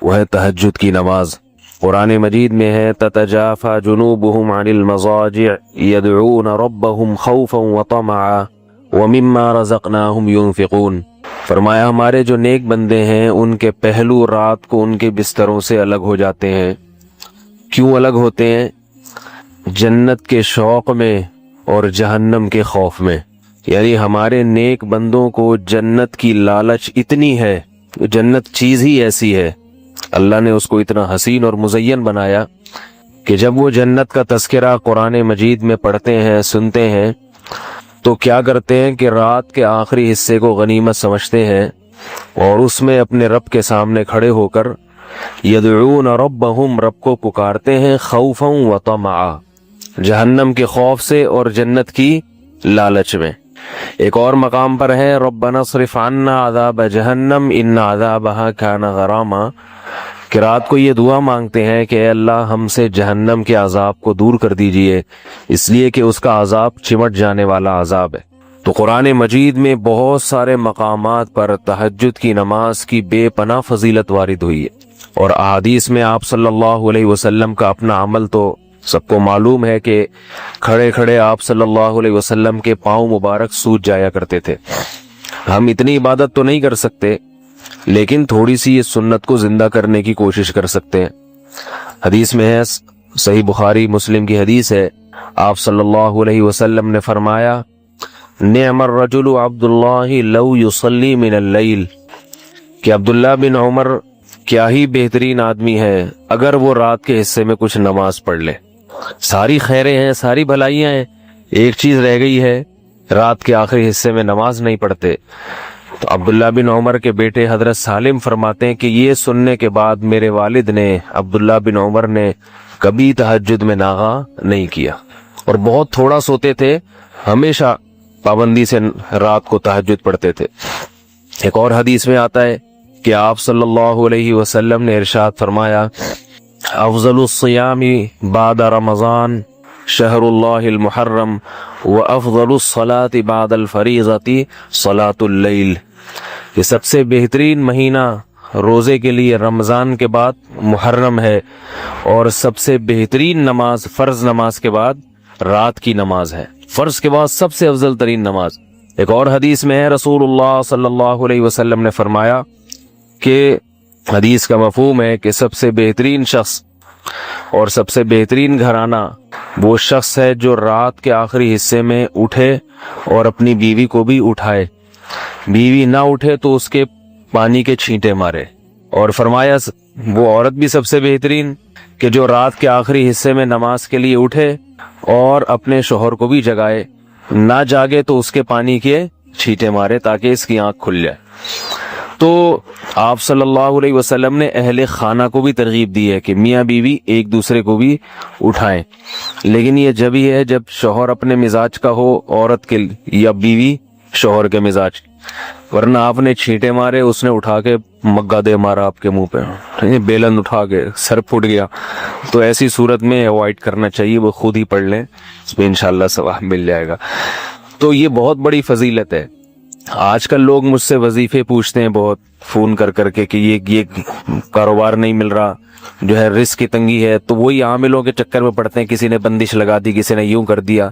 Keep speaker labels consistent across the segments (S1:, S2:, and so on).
S1: وہ ہے تہجد کی نماز۔ قرآن مجید میں ہے تتجافى جنوبهم عن المضاجع يدعون ربهم خوفا وطمعا ومما رزقناهم ينفقون۔ فرمایا ہمارے جو نیک بندے ہیں ان کے پہلو رات کو ان کے بستروں سے الگ ہو جاتے ہیں۔ کیوں الگ ہوتے ہیں؟ جنت کے شوق میں اور جہنم کے خوف میں۔ یعنی ہمارے نیک بندوں کو جنت کی لالچ اتنی ہے، جنت چیز ہی ایسی ہے، اللہ نے اس کو اتنا حسین اور مزین بنایا کہ جب وہ جنت کا تذکرہ قرآن مجید میں پڑھتے ہیں، سنتے ہیں، تو کیا کرتے ہیں کہ رات کے آخری حصے کو غنیمت سمجھتے ہیں اور اس میں اپنے رب کے سامنے کھڑے ہو کر یدعون ربہم، رب کو پکارتے ہیں، خوفا و طمعا، جہنم کے خوف سے اور جنت کی لالچ میں۔ ایک اور مقام پر ہے ربنا اصرف عنا عذاب جہنم ان عذابها کان غراما، کہ رات کو یہ دعا مانگتے ہیں کہ اے اللہ ہم سے جہنم کے عذاب کو دور کر دیجئے، اس لیے کہ اس کا عذاب چمٹ جانے والا عذاب ہے۔ تو قرآن مجید میں بہت سارے مقامات پر تہجد کی نماز کی بے پناہ فضیلت وارد ہوئی ہے، اور احادیث میں آپ صلی اللہ علیہ وسلم کا اپنا عمل تو سب کو معلوم ہے کہ کھڑے کھڑے آپ صلی اللہ علیہ وسلم کے پاؤں مبارک سوج جایا کرتے تھے۔ ہم اتنی عبادت تو نہیں کر سکتے، لیکن تھوڑی سی یہ سنت کو زندہ کرنے کی کوشش کر سکتے ہیں۔ حدیث میں ہے، صحیح بخاری مسلم کی حدیث ہے، آپ صلی اللہ علیہ وسلم نے فرمایا نعم الرجل عبد اللہ لو یصلی من اللیل، کہ عبداللہ بن عمر کیا ہی بہترین آدمی ہے اگر وہ رات کے حصے میں کچھ نماز پڑھ لے۔ ساری خیریں ہیں، ساری بھلائیاں ہیں، ایک چیز رہ گئی ہے، رات کے آخری حصے میں نماز نہیں پڑھتے۔ تو عبداللہ بن عمر کے بیٹے حضرت سالم فرماتے ہیں کہ یہ سننے کے بعد میرے والد نے، عبداللہ بن عمر نے، کبھی تہجد میں ناغا نہیں کیا، اور بہت تھوڑا سوتے تھے، ہمیشہ پابندی سے رات کو تہجد پڑھتے تھے۔ ایک اور حدیث میں آتا ہے کہ آپ صلی اللہ علیہ وسلم نے ارشاد فرمایا افضل الصیام بعد رمضان شہر اللہ المحرم وافضل الصلاة بعد الفریضۃ صلاۃ اللیل، یہ سب سے بہترین مہینہ روزے کے لیے رمضان کے بعد محرم ہے، اور سب سے بہترین نماز فرض نماز کے بعد رات کی نماز ہے، فرض کے بعد سب سے افضل ترین نماز۔ ایک اور حدیث میں ہے رسول اللہ صلی اللہ علیہ وسلم نے فرمایا کہ حدیث کا مفہوم ہے کہ سب سے بہترین شخص اور سب سے بہترین گھرانہ وہ شخص ہے جو رات کے آخری حصے میں اٹھے اور اپنی بیوی کو بھی اٹھائے، بیوی نہ اٹھے تو اس کے پانی کے چھینٹے مارے، اور فرمایا وہ عورت بھی سب سے بہترین کہ جو رات کے آخری حصے میں نماز کے لیے اٹھے اور اپنے شوہر کو بھی جگائے، نہ جاگے تو اس کے پانی کے چھینٹے مارے تاکہ اس کی آنکھ کھل جائے۔ تو آپ صلی اللہ علیہ وسلم نے اہل خانہ کو بھی ترغیب دی ہے کہ میاں بیوی ایک دوسرے کو بھی اٹھائیں، لیکن یہ جب ہی ہے جب شوہر اپنے مزاج کا ہو عورت کے، یا بیوی شوہر کے مزاج، ورنہ آپ نے چھینٹے مارے، اس نے اٹھا کے مگا دے مارا آپ کے منہ پہ، بیلن اٹھا کے سر پھٹ گیا، تو ایسی صورت میں اوائڈ کرنا چاہیے، وہ خود ہی پڑھ لیں، اس میں انشاءاللہ ثواب مل جائے گا۔ تو یہ بہت بڑی فضیلت ہے۔ آج کل لوگ مجھ سے وظیفے پوچھتے ہیں بہت فون کر کر کے کہ یہ کاروبار نہیں مل رہا، جو ہے رزق کی تنگی ہے، تو وہی عاملوں کے چکر میں پڑتے ہیں، کسی نے بندش لگا دی، کسی نے یوں کر دیا۔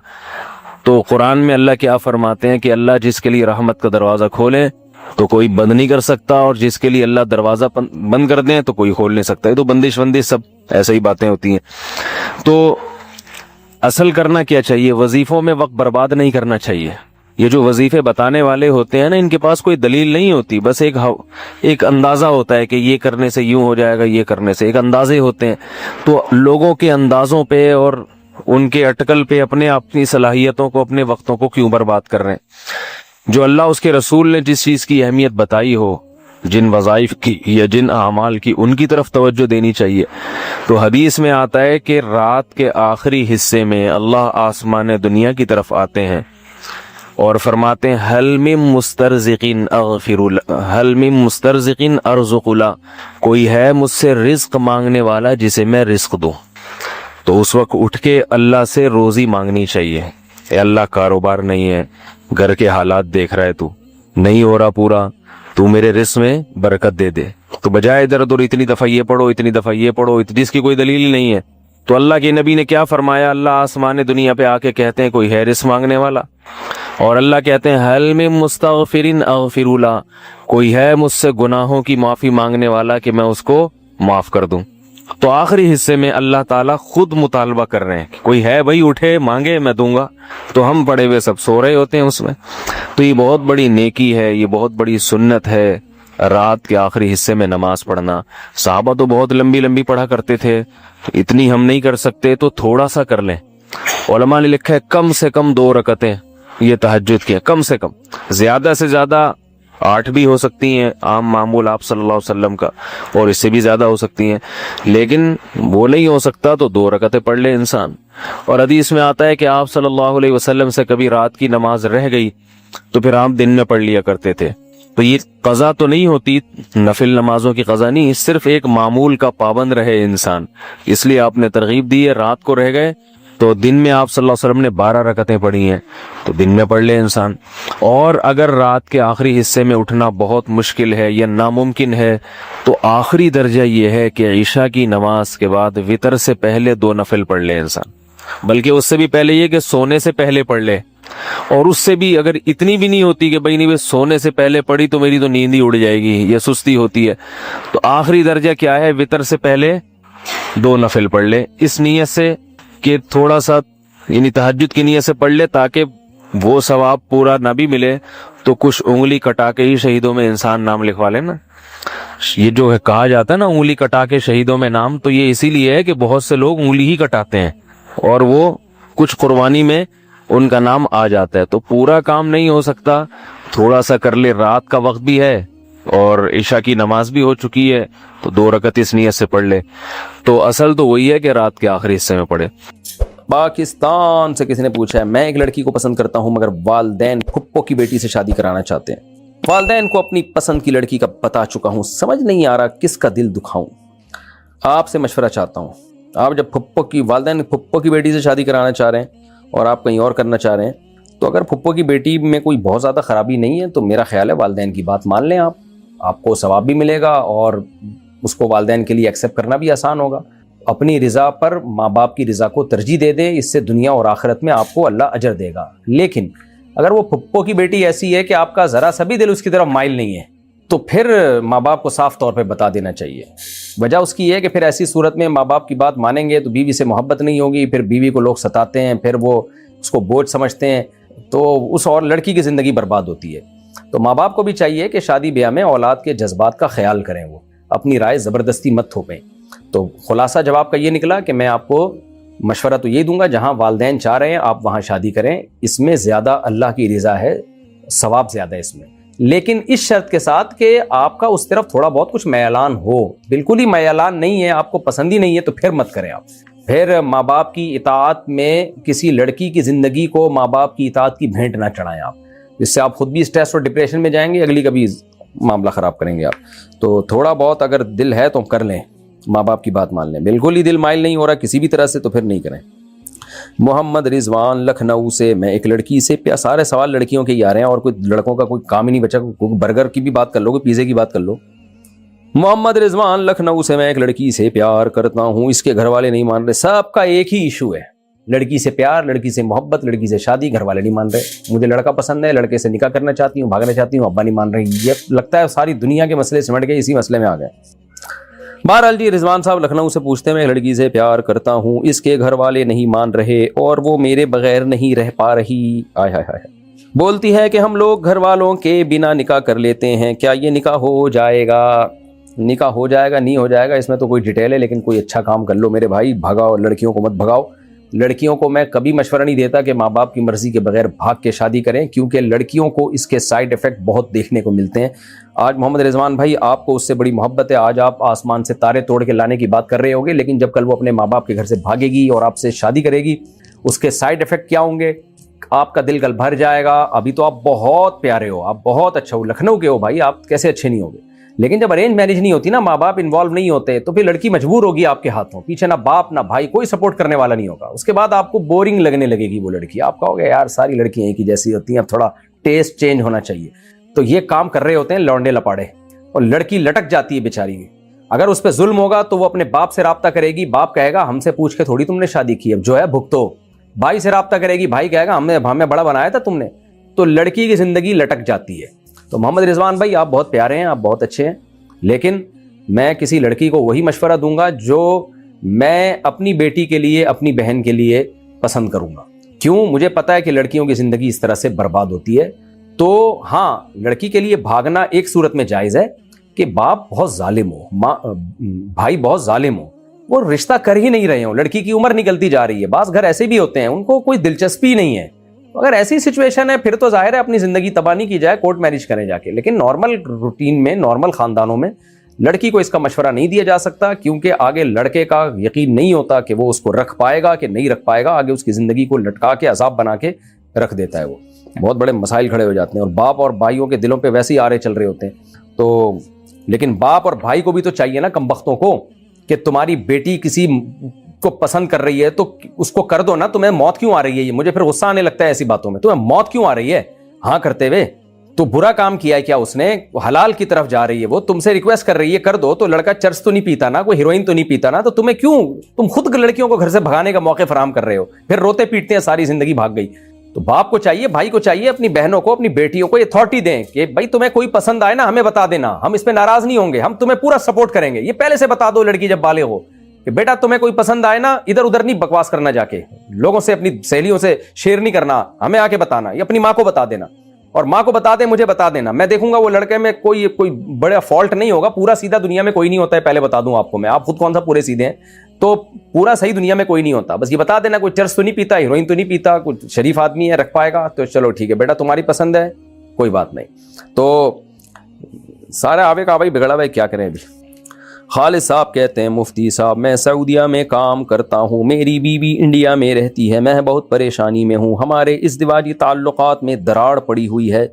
S1: تو قرآن میں اللہ کیا فرماتے ہیں کہ اللہ جس کے لیے رحمت کا دروازہ کھولے تو کوئی بند نہیں کر سکتا، اور جس کے لیے اللہ دروازہ بند کر دیں تو کوئی کھول نہیں سکتا۔ یہ تو بندش سب ایسے ہی باتیں ہوتی ہیں۔ تو اصل کرنا کیا چاہیے؟ وظیفوں میں وقت برباد نہیں کرنا چاہیے۔ یہ جو وظیفے بتانے والے ہوتے ہیں نا، ان کے پاس کوئی دلیل نہیں ہوتی، بس ایک اندازہ ہوتا ہے کہ یہ کرنے سے یوں ہو جائے گا، یہ کرنے سے، ایک اندازے ہوتے ہیں۔ تو لوگوں کے اندازوں پہ اور ان کے اٹکل پہ اپنی صلاحیتوں کو، اپنے وقتوں کو کیوں برباد کر رہے ہیں؟ جو اللہ اس کے رسول نے جس چیز کی اہمیت بتائی ہو، جن وظائف کی یا جن اعمال کی، ان کی طرف توجہ دینی چاہیے۔ تو حدیث میں آتا ہے کہ رات کے آخری حصے میں اللہ آسمان دنیا کی طرف آتے ہیں اور فرماتے ہیں حل من مسترزقین ارزق لا، کوئی ہے مجھ سے رزق مانگنے والا جسے میں رزق دوں؟ تو اس وقت اٹھ کے اللہ سے روزی مانگنی چاہیے۔ اے اللہ کاروبار نہیں ہے، گھر کے حالات دیکھ رہا ہے، تو نہیں ہو رہا پورا، تو میرے رزق میں برکت دے دے. تو بجائے ادھر ادھر اتنی دفعہ یہ پڑھو اتنی دفعہ یہ پڑھو, جس کی کوئی دلیل ہی نہیں ہے. تو اللہ کے نبی نے کیا فرمایا, اللہ آسمان دنیا پہ آ کے کہتے ہیں کوئی ہے رزق مانگنے والا, اور اللہ کہتے ہیں حل من مستغفر اغفر له, کوئی ہے مجھ سے گناہوں کی معافی مانگنے والا کہ میں اس کو معاف کر دوں. تو آخری حصے میں اللہ تعالیٰ خود مطالبہ کر رہے ہیں کہ کوئی ہے بھائی اٹھے مانگے میں دوں گا. تو ہم پڑے ہوئے سب سو رہے ہوتے ہیں اس میں. تو یہ بہت بڑی نیکی ہے, یہ بہت بڑی سنت ہے رات کے آخری حصے میں نماز پڑھنا. صحابہ تو بہت لمبی لمبی پڑھا کرتے تھے, اتنی ہم نہیں کر سکتے تو تھوڑا سا کر لیں. علماء نے لکھا ہے کم سے کم 2 رکعتیں یہ تہجد کی, کم سے کم, زیادہ سے زیادہ 8 بھی ہو سکتی ہیں عام معمول آپ صلی اللہ علیہ وسلم کا, اور اس سے بھی زیادہ ہو سکتی ہیں, لیکن وہ نہیں ہو سکتا تو 2 رکعتیں پڑھ لے انسان. اور حدیث میں آتا ہے کہ آپ صلی اللہ علیہ وسلم سے کبھی رات کی نماز رہ گئی تو پھر آپ دن میں پڑھ لیا کرتے تھے. تو یہ قضا تو نہیں ہوتی, نفل نمازوں کی قضا نہیں, صرف ایک معمول کا پابند رہے انسان, اس لیے آپ نے ترغیب دی ہے. رات کو رہ گئے تو دن میں آپ صلی اللہ علیہ وسلم نے 12 رکعتیں پڑھی ہیں تو دن میں پڑھ لے انسان. اور اگر رات کے آخری حصے میں اٹھنا بہت مشکل ہے یا ناممکن ہے تو آخری درجہ یہ ہے کہ عشاء کی نماز کے بعد وتر سے پہلے 2 نفل پڑھ لے انسان, بلکہ اس سے بھی پہلے یہ کہ سونے سے پہلے پڑھ لے. اور اس سے بھی اگر اتنی بھی نہیں ہوتی کہ بھائی نہیں سونے سے پہلے پڑھی تو میری تو نیند ہی اڑ جائے گی یا سستی ہوتی ہے, تو آخری درجہ کیا ہے, وتر سے پہلے 2 نفل پڑھ لے, اس نیت سے کہ تھوڑا سا یعنی تہجد کی نیت سے پڑھ لے تاکہ وہ ثواب پورا نہ بھی ملے تو کچھ انگلی کٹا کے ہی شہیدوں میں انسان نام لکھوا لے نا. یہ جو ہے کہا جاتا ہے نا انگلی کٹا کے شہیدوں میں نام, تو یہ اسی لیے ہے کہ بہت سے لوگ انگلی ہی کٹاتے ہیں اور وہ کچھ قربانی میں ان کا نام آ جاتا ہے. تو پورا کام نہیں ہو سکتا, تھوڑا سا کر لے, رات کا وقت بھی ہے اور عشاء کی نماز بھی ہو چکی ہے تو 2 رکعت اس نیت سے پڑھ لے. تو اصل تو وہی ہے کہ رات کے آخری حصے میں پڑھے.
S2: پاکستان سے کسی نے پوچھا ہے, میں ایک لڑکی کو پسند کرتا ہوں مگر والدین پھپھو کی بیٹی سے شادی کرانا چاہتے ہیں. والدین کو اپنی پسند کی لڑکی کا بتا چکا ہوں, سمجھ نہیں آ رہا کس کا دل دکھاؤں. آپ سے مشورہ چاہتا ہوں. آپ جب والدین پھپھو کی بیٹی سے شادی کرانا چاہ رہے ہیں اور آپ کہیں اور کرنا چاہ رہے ہیں, تو اگر پھپھو کی بیٹی میں کوئی بہت زیادہ خرابی نہیں ہے تو میرا خیال ہے والدین کی بات مان لیں. آپ کو ثواب بھی ملے گا اور اس کو والدین کے لیے ایکسیپٹ کرنا بھی آسان ہوگا. اپنی رضا پر ماں باپ کی رضا کو ترجیح دے دیں, اس سے دنیا اور آخرت میں آپ کو اللہ اجر دے گا. لیکن اگر وہ پھپھو کی بیٹی ایسی ہے کہ آپ کا ذرا سا بھی دل اس کی طرف مائل نہیں ہے تو پھر ماں باپ کو صاف طور پہ بتا دینا چاہیے. وجہ اس کی یہ ہے کہ پھر ایسی صورت میں ماں باپ کی بات مانیں گے تو بیوی سے محبت نہیں ہوگی, پھر بیوی کو لوگ ستاتے ہیں, پھر وہ اس کو بوجھ سمجھتے ہیں, تو اس اور لڑکی کی زندگی برباد ہوتی ہے. تو ماں باپ کو بھی چاہیے کہ شادی بیاہ میں اولاد کے جذبات کا خیال کریں, وہ اپنی رائے زبردستی مت تھوپیں. تو خلاصہ جواب کا یہ نکلا کہ میں آپ کو مشورہ تو یہ دوں گا, جہاں والدین چاہ رہے ہیں آپ وہاں شادی کریں, اس میں زیادہ اللہ کی رضا ہے, ثواب زیادہ ہے اس میں. لیکن اس شرط کے ساتھ کہ آپ کا اس طرف تھوڑا بہت کچھ میلان ہو. بالکل ہی میلان نہیں ہے, آپ کو پسند ہی نہیں ہے, تو پھر مت کریں آپ. پھر ماں باپ کی اطاعت میں کسی لڑکی کی زندگی کو ماں باپ کی اطاعت کی بھینٹ نہ چڑھائیں آپ, جس سے آپ خود بھی اسٹریس اور ڈپریشن میں جائیں گے, اگلی کبھی معاملہ خراب کریں گے آپ. تو تھوڑا بہت اگر دل ہے تو کر لیں, ماں باپ کی بات مان لیں. بالکل ہی دل مائل نہیں ہو رہا کسی بھی طرح سے تو پھر نہیں کریں. محمد رضوان لکھنؤ سے, میں ایک لڑکی سے, سارے سوال لڑکیوں کے ہی آ رہے ہیں اور کوئی لڑکوں کا کوئی کام ہی نہیں بچا. کوئی برگر کی بھی بات کر لو, کوئی پیزے کی بات کر لو. محمد رضوان لکھنؤ سے, میں ایک لڑکی سے پیار کرتا ہوں, اس کے گھر والے نہیں مان رہے. سب کا ایک ہی ایشو ہے, لڑکی سے پیار, لڑکی سے محبت, لڑکی سے شادی, گھر والے نہیں مان رہے. مجھے لڑکا پسند ہے, لڑکے سے نکاح کرنا چاہتی ہوں, بھاگنا چاہتی ہوں, ابا نہیں مان رہے. یہ لگتا ہے ساری دنیا کے مسئلے سمٹ گئے, اسی مسئلے میں آ گئے. بہرحال جی, رضوان صاحب لکھنؤ سے پوچھتے ہیں, میں لڑکی سے پیار کرتا ہوں, اس کے گھر والے نہیں مان رہے اور وہ میرے بغیر نہیں رہ پا رہی. آئے ہائے ہائے. بولتی ہے کہ ہم لوگ گھر والوں کے بنا نکاح کر لیتے ہیں, کیا یہ نکاح ہو جائے گا؟ نکاح ہو جائے گا نہیں ہو جائے گا اس میں تو کوئی ڈیٹیل ہے, لیکن کوئی اچھا کام کر لو میرے بھائی. بھگاؤ لڑکیوں کو, مت بھگاؤ لڑکیوں کو. میں کبھی مشورہ نہیں دیتا کہ ماں باپ کی مرضی کے بغیر بھاگ کے شادی کریں, کیونکہ لڑکیوں کو اس کے سائیڈ ایفیکٹ بہت دیکھنے کو ملتے ہیں. آج محمد رضوان بھائی آپ کو اس سے بڑی محبت ہے, آج آپ آسمان سے تارے توڑ کے لانے کی بات کر رہے ہوگے, لیکن جب کل وہ اپنے ماں باپ کے گھر سے بھاگے گی اور آپ سے شادی کرے گی, اس کے سائیڈ ایفیکٹ کیا ہوں گے؟ آپ کا دل کل بھر جائے گا. ابھی تو آپ بہت پیارے ہو, آپ بہت اچھا ہو, لکھنؤ کے ہو بھائی, آپ کیسے اچھے نہیں ہوگے؟ لیکن جب ارینج میرج نہیں ہوتی نا, ماں باپ انوالو نہیں ہوتے, تو پھر لڑکی مجبور ہوگی آپ کے ہاتھوں, پیچھے نہ باپ نہ بھائی, کوئی سپورٹ کرنے والا نہیں ہوگا. اس کے بعد آپ کو بورنگ لگنے لگے گی وہ لڑکی. آپ کہو گے یار ساری لڑکیاں ایک ہی جیسی ہوتی ہیں, اب تھوڑا ٹیسٹ چینج ہونا چاہیے. تو یہ کام کر رہے ہوتے ہیں لونڈے لپاڑے, اور لڑکی لٹک جاتی ہے بیچاری. اگر اس پہ ظلم ہوگا تو وہ اپنے باپ سے رابطہ کرے گی, باپ کہے گا ہم سے پوچھ کے تھوڑی تم نے شادی کی, اب جو ہے بھگتو. بھائی سے رابطہ کرے گی, بھائی کہے گا ہمیں بڑا بنایا تھا تم نے. تو لڑکی کی زندگی لٹک جاتی ہے. تو محمد رضوان بھائی آپ بہت پیارے ہیں, آپ بہت اچھے ہیں, لیکن میں کسی لڑکی کو وہی مشورہ دوں گا جو میں اپنی بیٹی کے لیے, اپنی بہن کے لیے پسند کروں گا. کیوں؟ مجھے پتا ہے کہ لڑکیوں کی زندگی اس طرح سے برباد ہوتی ہے. تو ہاں, لڑکی کے لیے بھاگنا ایک صورت میں جائز ہے کہ باپ بہت ظالم ہو, بھائی بہت ظالم ہو, وہ رشتہ کر ہی نہیں رہے ہوں, لڑکی کی عمر نکلتی جا رہی ہے. بعض گھر ایسے بھی ہوتے ہیں ان کو کوئی دلچسپی نہیں ہے. اگر ایسی سچویشن ہے پھر تو ظاہر ہے اپنی زندگی تباہ نہیں کی جائے, کورٹ میرج کریں جا کے. لیکن نارمل روٹین میں, نارمل خاندانوں میں لڑکی کو اس کا مشورہ نہیں دیا جا سکتا, کیونکہ آگے لڑکے کا یقین نہیں ہوتا کہ وہ اس کو رکھ پائے گا کہ نہیں رکھ پائے گا. آگے اس کی زندگی کو لٹکا کے عذاب بنا کے رکھ دیتا ہے. وہ بہت بڑے مسائل کھڑے ہو جاتے ہیں, اور باپ اور بھائیوں کے دلوں پہ ویسے ہی آرے چل رہے ہوتے ہیں. تو لیکن باپ اور بھائی کو بھی تو چاہیے نا کمبختوں کو کہ تمہاری بیٹی کسی کو پسند کر رہی ہے تو اس کو کر دو نا. تمہیں موت کیوں آ رہی ہے؟ یہ مجھے پھر غصہ آنے لگتا ہے ایسی باتوں میں. تمہیں موت کیوں آ رہی ہے ہاں کرتے ہوئے؟ تو برا کام کیا ہے کیا اس نے؟ حلال کی طرف جا رہی ہے, وہ تم سے ریکویسٹ کر رہی ہے کر دو. تو لڑکا چرس تو نہیں پیتا نا, کوئی ہیروئن تو نہیں پیتا نا, تو تمہیں کیوں, تم خود لڑکیوں کو گھر سے بھگانے کا موقع فراہم کر رہے ہو, پھر روتے پیٹتے ہیں ساری زندگی بھاگ گئی. تو باپ کو چاہیے, بھائی کو چاہیے, اپنی بہنوں کو, اپنی بیٹیوں کو اتھارٹی دیں کہ بھائی تمہیں کوئی پسند آئے نا ہمیں بتا دینا, ہم اس پہ ناراض نہیں ہوں گے, ہم تمہیں پورا سپورٹ کریں گے. یہ پہلے سے بتا دو لڑکی جب بالغ ہو کہ بیٹا تمہیں کوئی پسند آئے نا ادھر ادھر نہیں بکواس کرنا, جا کے لوگوں سے, اپنی سہیلیوں سے شیئر نہیں کرنا, ہمیں آ کے بتانا. یہ اپنی ماں کو بتا دینا, اور ماں کو بتا دے, مجھے بتا دینا. میں دیکھوں گا وہ لڑکے میں کوئی بڑا فالٹ نہیں ہوگا. پورا سیدھا دنیا میں کوئی نہیں ہوتا ہے, پہلے بتا دوں آپ کو میں, آپ خود کون سا پورے سیدھے ہیں. تو پورا صحیح دنیا میں کوئی نہیں ہوتا. بس یہ بتا دینا کوئی چرس تو نہیں پیتا, ہیروئن تو نہیں پیتا, کوئی شریف آدمی ہے, رکھ پائے گا, تو چلو ٹھیک ہے بیٹا تمہاری پسند ہے, کوئی بات نہیں. تو سارا آوے کا بھائی بگڑا بھائی, کیا کریں ابھی. خالد صاحب کہتے ہیں مفتی صاحب میں سعودیہ میں کام کرتا ہوں, میری بیوی انڈیا میں رہتی ہے, میں بہت پریشانی میں ہوں, ہمارے ازدواجی تعلقات میں دراڑ پڑی ہوئی ہے,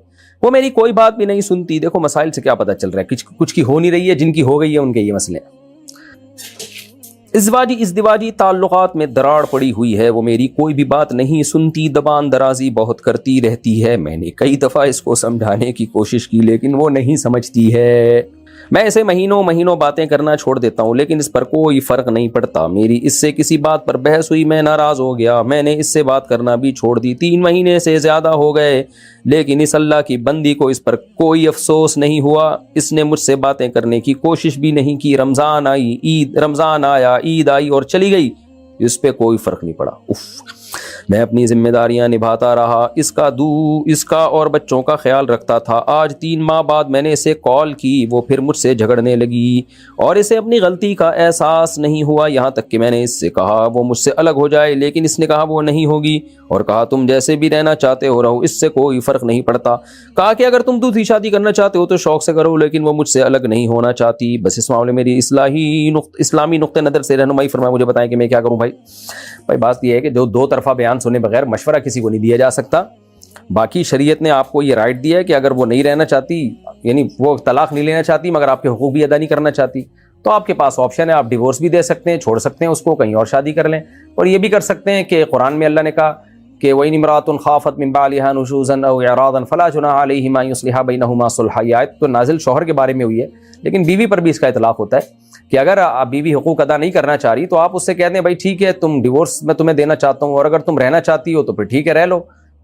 S2: وہ میری کوئی بات بھی نہیں سنتی. دیکھو مسائل سے کیا پتہ چل رہا ہے, کچھ کی ہو نہیں رہی ہے, جن کی ہو گئی ہے ان کے یہ مسئلے ہیں. ازدواجی تعلقات میں دراڑ پڑی ہوئی ہے, وہ میری کوئی بھی بات نہیں سنتی, دبان درازی بہت کرتی رہتی ہے. میں نے کئی دفعہ اس کو سمجھانے کی کوشش کی لیکن وہ نہیں سمجھتی ہے. میں اسے مہینوں باتیں کرنا چھوڑ دیتا ہوں لیکن اس پر کوئی فرق نہیں پڑتا. میری اس سے کسی بات پر بحث ہوئی, میں ناراض ہو گیا, میں نے اس سے بات کرنا بھی چھوڑ دی. 3 مہینے سے زیادہ ہو گئے لیکن اس اللہ کی بندی کو اس پر کوئی افسوس نہیں ہوا. اس نے مجھ سے باتیں کرنے کی کوشش بھی نہیں کی. رمضان آیا, عید آئی اور چلی گئی, اس پہ کوئی فرق نہیں پڑا. میں اپنی ذمہ داریاں نبھاتا رہا, اس کا اور بچوں کا خیال رکھتا تھا. آج 3 ماہ بعد میں نے اسے کال کی, وہ پھر مجھ سے جھگڑنے لگی اور اسے اپنی غلطی کا احساس نہیں ہوا. یہاں تک کہ میں نے اس سے کہا وہ مجھ سے الگ ہو جائے, لیکن اس نے کہا وہ نہیں ہوگی, اور کہا تم جیسے بھی رہنا چاہتے ہو رہو, اس سے کوئی فرق نہیں پڑتا. کہا کہ اگر تم دوسری شادی کرنا چاہتے ہو تو شوق سے کرو, لیکن وہ مجھ سے الگ نہیں ہونا چاہتی. بس اس معاملے میری اسلامی نقطہ نظر سے رہنمائی فرمائے, مجھے بتائیں کہ میں کیا کروں. بھائی بات یہ ہے کہ جو 2 طرفہ بیان سنے بغیر مشورہ کسی کو نہیں دیا جا سکتا. باقی شریعت نے آپ کو یہ رائٹ دیا ہے کہ اگر وہ نہیں رہنا چاہتی, یعنی وہ طلاق نہیں لینا چاہتی مگر آپ کے حقوق بھی ادا نہیں کرنا چاہتی, تو آپ کے پاس آپشن ہے, آپ ڈیورس بھی دے سکتے ہیں, چھوڑ سکتے ہیں اس کو, کہیں اور شادی کر لیں. اور یہ بھی کر سکتے ہیں کہ قرآن میں اللہ نے کہا کہ وَإِنِ امْرَأَةٌ خَافَتْ مِنْ بَعْلِهَا نُشُوزًا أَوْ إِعْرَاضًا فَلَا جُنَاحَ عَلَيْهِمَا أَن يُصْلِحَا بَيْنَهُمَا صُلْحًا. یہ آیت تو نازل شوہر کے بارے میں ہوئی ہے, لیکن بیوی پر بھی اس کا اطلاق ہوتا ہے کہ اگر آپ بیوی حقوق ادا نہیں کرنا چاہ رہی تو آپ اس سے کہہ دیں بھائی ٹھیک ہے تم ڈیورس میں تمہیں دینا چاہتا ہوں, اور اگر تم رہنا چاہتی ہو تو پھر ٹھیک ہے رہ لو,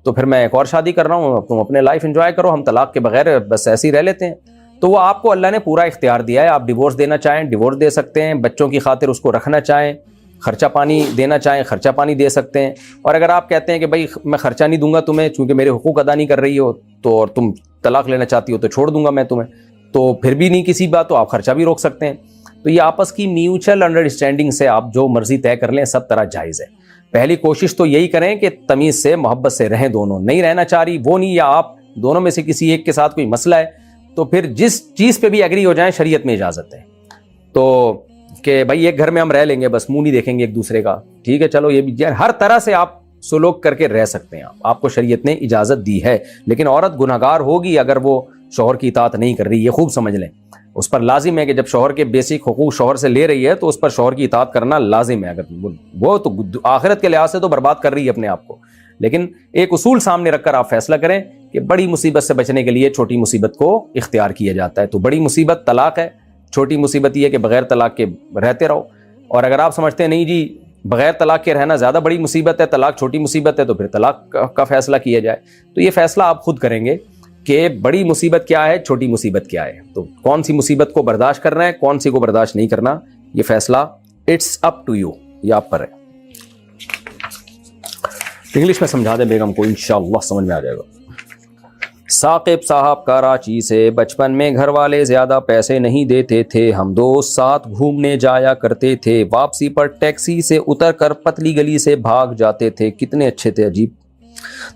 S2: تو پھر میں ایک اور شادی کر رہا ہوں, تم اپنے لائف انجوائے کرو, ہم طلاق کے بغیر بس ایسے ہی رہ لیتے ہیں. تو وہ آپ کو اللہ نے پورا اختیار دیا ہے, آپ ڈیورس دینا چاہیں ڈیورس دے سکتے ہیں, بچوں کی خاطر اس کو رکھنا چاہیں, خرچہ پانی دینا چاہیں خرچہ پانی دے سکتے ہیں. اور اگر آپ کہتے ہیں کہ بھائی میں خرچہ نہیں دوں گا تمہیں چونکہ میرے حقوق ادا نہیں کر رہی ہو, تو اور تم طلاق لینا چاہتی ہو تو چھوڑ دوں گا میں تمہیں, تو پھر بھی نہیں کسی بات, تو آپ خرچہ بھی روک سکتے ہیں. تو یہ آپس کی میوچل انڈرسٹینڈنگ سے آپ جو مرضی طے کر لیں, سب طرح جائز ہے. پہلی کوشش تو یہی کریں کہ تمیز سے محبت سے رہیں دونوں. نہیں رہنا چاہ رہی وہ نہیں, یا آپ دونوں میں سے کسی ایک کے ساتھ کوئی مسئلہ ہے, تو پھر جس چیز پہ بھی ایگری ہو جائیں شریعت میں اجازت ہے. تو کہ بھائی ایک گھر میں ہم رہ لیں گے, بس منہ نہیں دیکھیں گے ایک دوسرے کا, ٹھیک ہے چلو, یہ بھی ہر طرح سے آپ سلوک کر کے رہ سکتے ہیں, آپ کو شریعت نے اجازت دی ہے. لیکن عورت گنہگار ہوگی اگر وہ شوہر کی اطاعت نہیں کر رہی, یہ خوب سمجھ لیں. اس پر لازم ہے کہ جب شوہر کے بیسک حقوق شوہر سے لے رہی ہے تو اس پر شوہر کی اطاعت کرنا لازم ہے. اگر وہ تو آخرت کے لحاظ سے تو برباد کر رہی ہے اپنے آپ کو, لیکن ایک اصول سامنے رکھ کر آپ فیصلہ کریں کہ بڑی مصیبت سے بچنے کے لیے چھوٹی مصیبت کو اختیار کیا جاتا ہے. تو بڑی مصیبت طلاق ہے, چھوٹی مصیبت یہ ہے کہ بغیر طلاق کے رہتے رہو. اور اگر آپ سمجھتے ہیں نہیں جی بغیر طلاق کے رہنا زیادہ بڑی مصیبت ہے, طلاق چھوٹی مصیبت ہے, تو پھر طلاق کا فیصلہ کیا جائے. تو یہ فیصلہ آپ خود کریں گے کہ بڑی مصیبت کیا ہے, چھوٹی مصیبت کیا ہے. تو کون سی مصیبت کو برداشت کرنا ہے, کون سی کو برداشت نہیں کرنا, یہ فیصلہ اٹس اپ ٹو یو, یہ آپ پر ہے. انگلش میں سمجھا دیں بیگم کو, انشاءاللہ سمجھ میں آ جائے گا. ثاقب صاحب کراچی سے, بچپن میں گھر والے زیادہ پیسے نہیں دیتے تھے, ہم دوست ساتھ گھومنے جایا کرتے تھے, واپسی پر ٹیکسی سے اتر کر پتلی گلی سے بھاگ جاتے تھے. کتنے اچھے تھے, عجیب.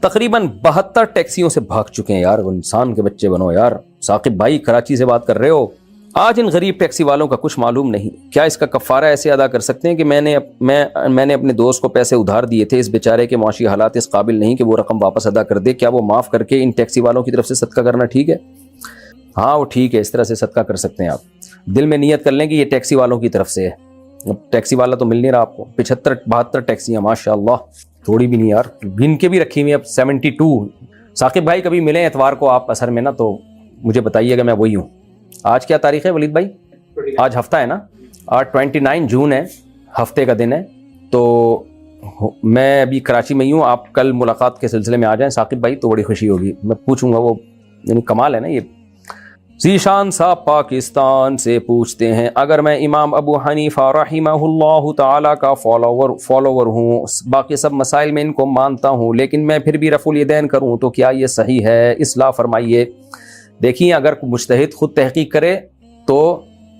S2: تقریباً 72 ٹیکسیوں سے بھاگ چکے ہیں. یار انسان کے بچے بنو یار. ثاقب بھائی کراچی سے بات کر رہے ہو. آج ان غریب ٹیکسی والوں کا کچھ معلوم نہیں. کیا اس کا کفارہ ایسے ادا کر سکتے ہیں کہ میں نے اپنے دوست کو پیسے ادھار دیے تھے, اس بیچارے کے معاشی حالات اس قابل نہیں کہ وہ رقم واپس ادا کر دے, کیا وہ معاف کر کے ان ٹیکسی والوں کی طرف سے صدقہ کرنا ٹھیک ہے؟ ہاں وہ ٹھیک ہے, اس طرح سے صدقہ کر سکتے ہیں آپ. دل میں نیت کر لیں کہ یہ ٹیکسی والوں کی طرف سے ہے. اب ٹیکسی والا تو مل نہیں رہا آپ کو. 75-72 ٹیکسیاں ماشاء اللہ, تھوڑی بھی نہیں یار, گن کے بھی رکھی ہوئی. اب 72. ثاقب بھائی کبھی ملیں اتوار کو آپ اثر میں نا, تو مجھے بتائیے گا, میں وہی ہوں. آج کیا تاریخ ہے ولید بھائی؟ آج ہفتہ ہے نا, آج 29 جون ہے, ہفتے کا دن ہے. تو میں ابھی کراچی میں ہی ہوں, آپ کل ملاقات کے سلسلے میں آ جائیں ثاقب بھائی تو بڑی خوشی ہوگی. میں پوچھوں گا, وہ یعنی کمال ہے نا یہ. ذیشان صاحب پاکستان سے پوچھتے ہیں, اگر میں امام ابو حنیفہ رحمہ اللہ تعالی کا فالوور ہوں, باقی سب مسائل میں ان کو مانتا ہوں, لیکن میں پھر بھی رفع الیدین کروں تو کیا یہ صحیح ہے؟ اصلاح فرمائیے. دیکھیے اگر مجتہد خود تحقیق کرے تو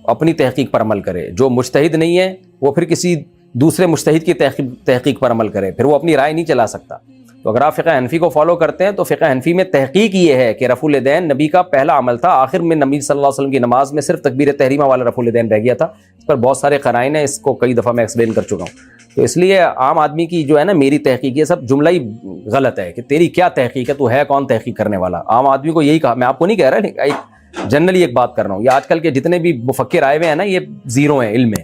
S2: اپنی تحقیق پر عمل کرے, جو مجتہد نہیں ہے وہ پھر کسی دوسرے مجتہد کی تحقیق پر عمل کرے, پھر وہ اپنی رائے نہیں چلا سکتا. تو اگر آپ فقہ حنفی کو فالو کرتے ہیں تو فقہ حنفی میں تحقیق یہ ہے کہ رفع الیدین نبی کا پہلا عمل تھا. آخر میں نبی صلی اللہ علیہ وسلم کی نماز میں صرف تکبیر تحریمہ والا رفع الیدین رہ گیا تھا. اس پر بہت سارے قرائن ہیں, اس کو کئی دفعہ میں ایکسپلین کر چکا ہوں. تو اس لیے عام آدمی کی جو ہے نا میری تحقیق, یہ سب جملہ ہی غلط ہے کہ تیری کیا تحقیق ہے, تو ہے کون تحقیق کرنے والا. عام آدمی کو یہی کہا, میں آپ کو نہیں کہہ رہا, جنرلی ایک بات کر رہا ہوں. یہ آج کل کے جتنے بھی مفکر آئے ہوئے ہیں نا, یہ زیرو ہیں علم میں.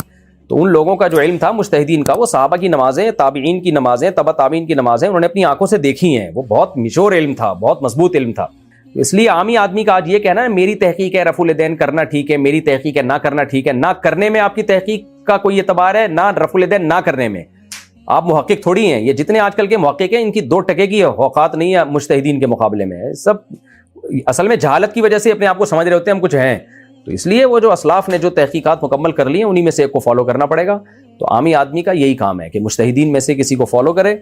S2: تو ان لوگوں کا جو علم تھا مجتہدین کا, وہ صحابہ کی نمازیں, تابعین کی نمازیں, تبع تابعین کی نمازیں انہوں نے اپنی آنکھوں سے دیکھی ہیں. وہ بہت مشہور علم تھا, بہت مضبوط علم تھا. اس لیے عامی آدمی کا آج یہ کہنا ہے میری تحقیق ہے رفع الیدین کرنا ٹھیک ہے, میری تحقیق ہے نہ کرنا ٹھیک ہے, نہ کرنے میں آپ کی تحقیق کا کوئی اعتبار ہے, نہ رفع الیدین نہ کرنے میں. آپ محقق تھوڑی ہیں. یہ جتنے آج کل کے محقق ہیں ان کی 2 ٹکے کی اوقات نہیں ہے مجتہدین کے مقابلے میں. سب اصل میں جہالت کی وجہ سے اپنے آپ کو سمجھ رہے ہوتے ہیں ہم کچھ ہیں. تو اس لیے وہ جو اسلاف نے جو تحقیقات مکمل کر لی ہیں انہی میں سے ایک کو فالو کرنا پڑے گا. تو عامی آدمی کا یہی کام ہے کہ مجتہدین میں سے کسی کو فالو کرے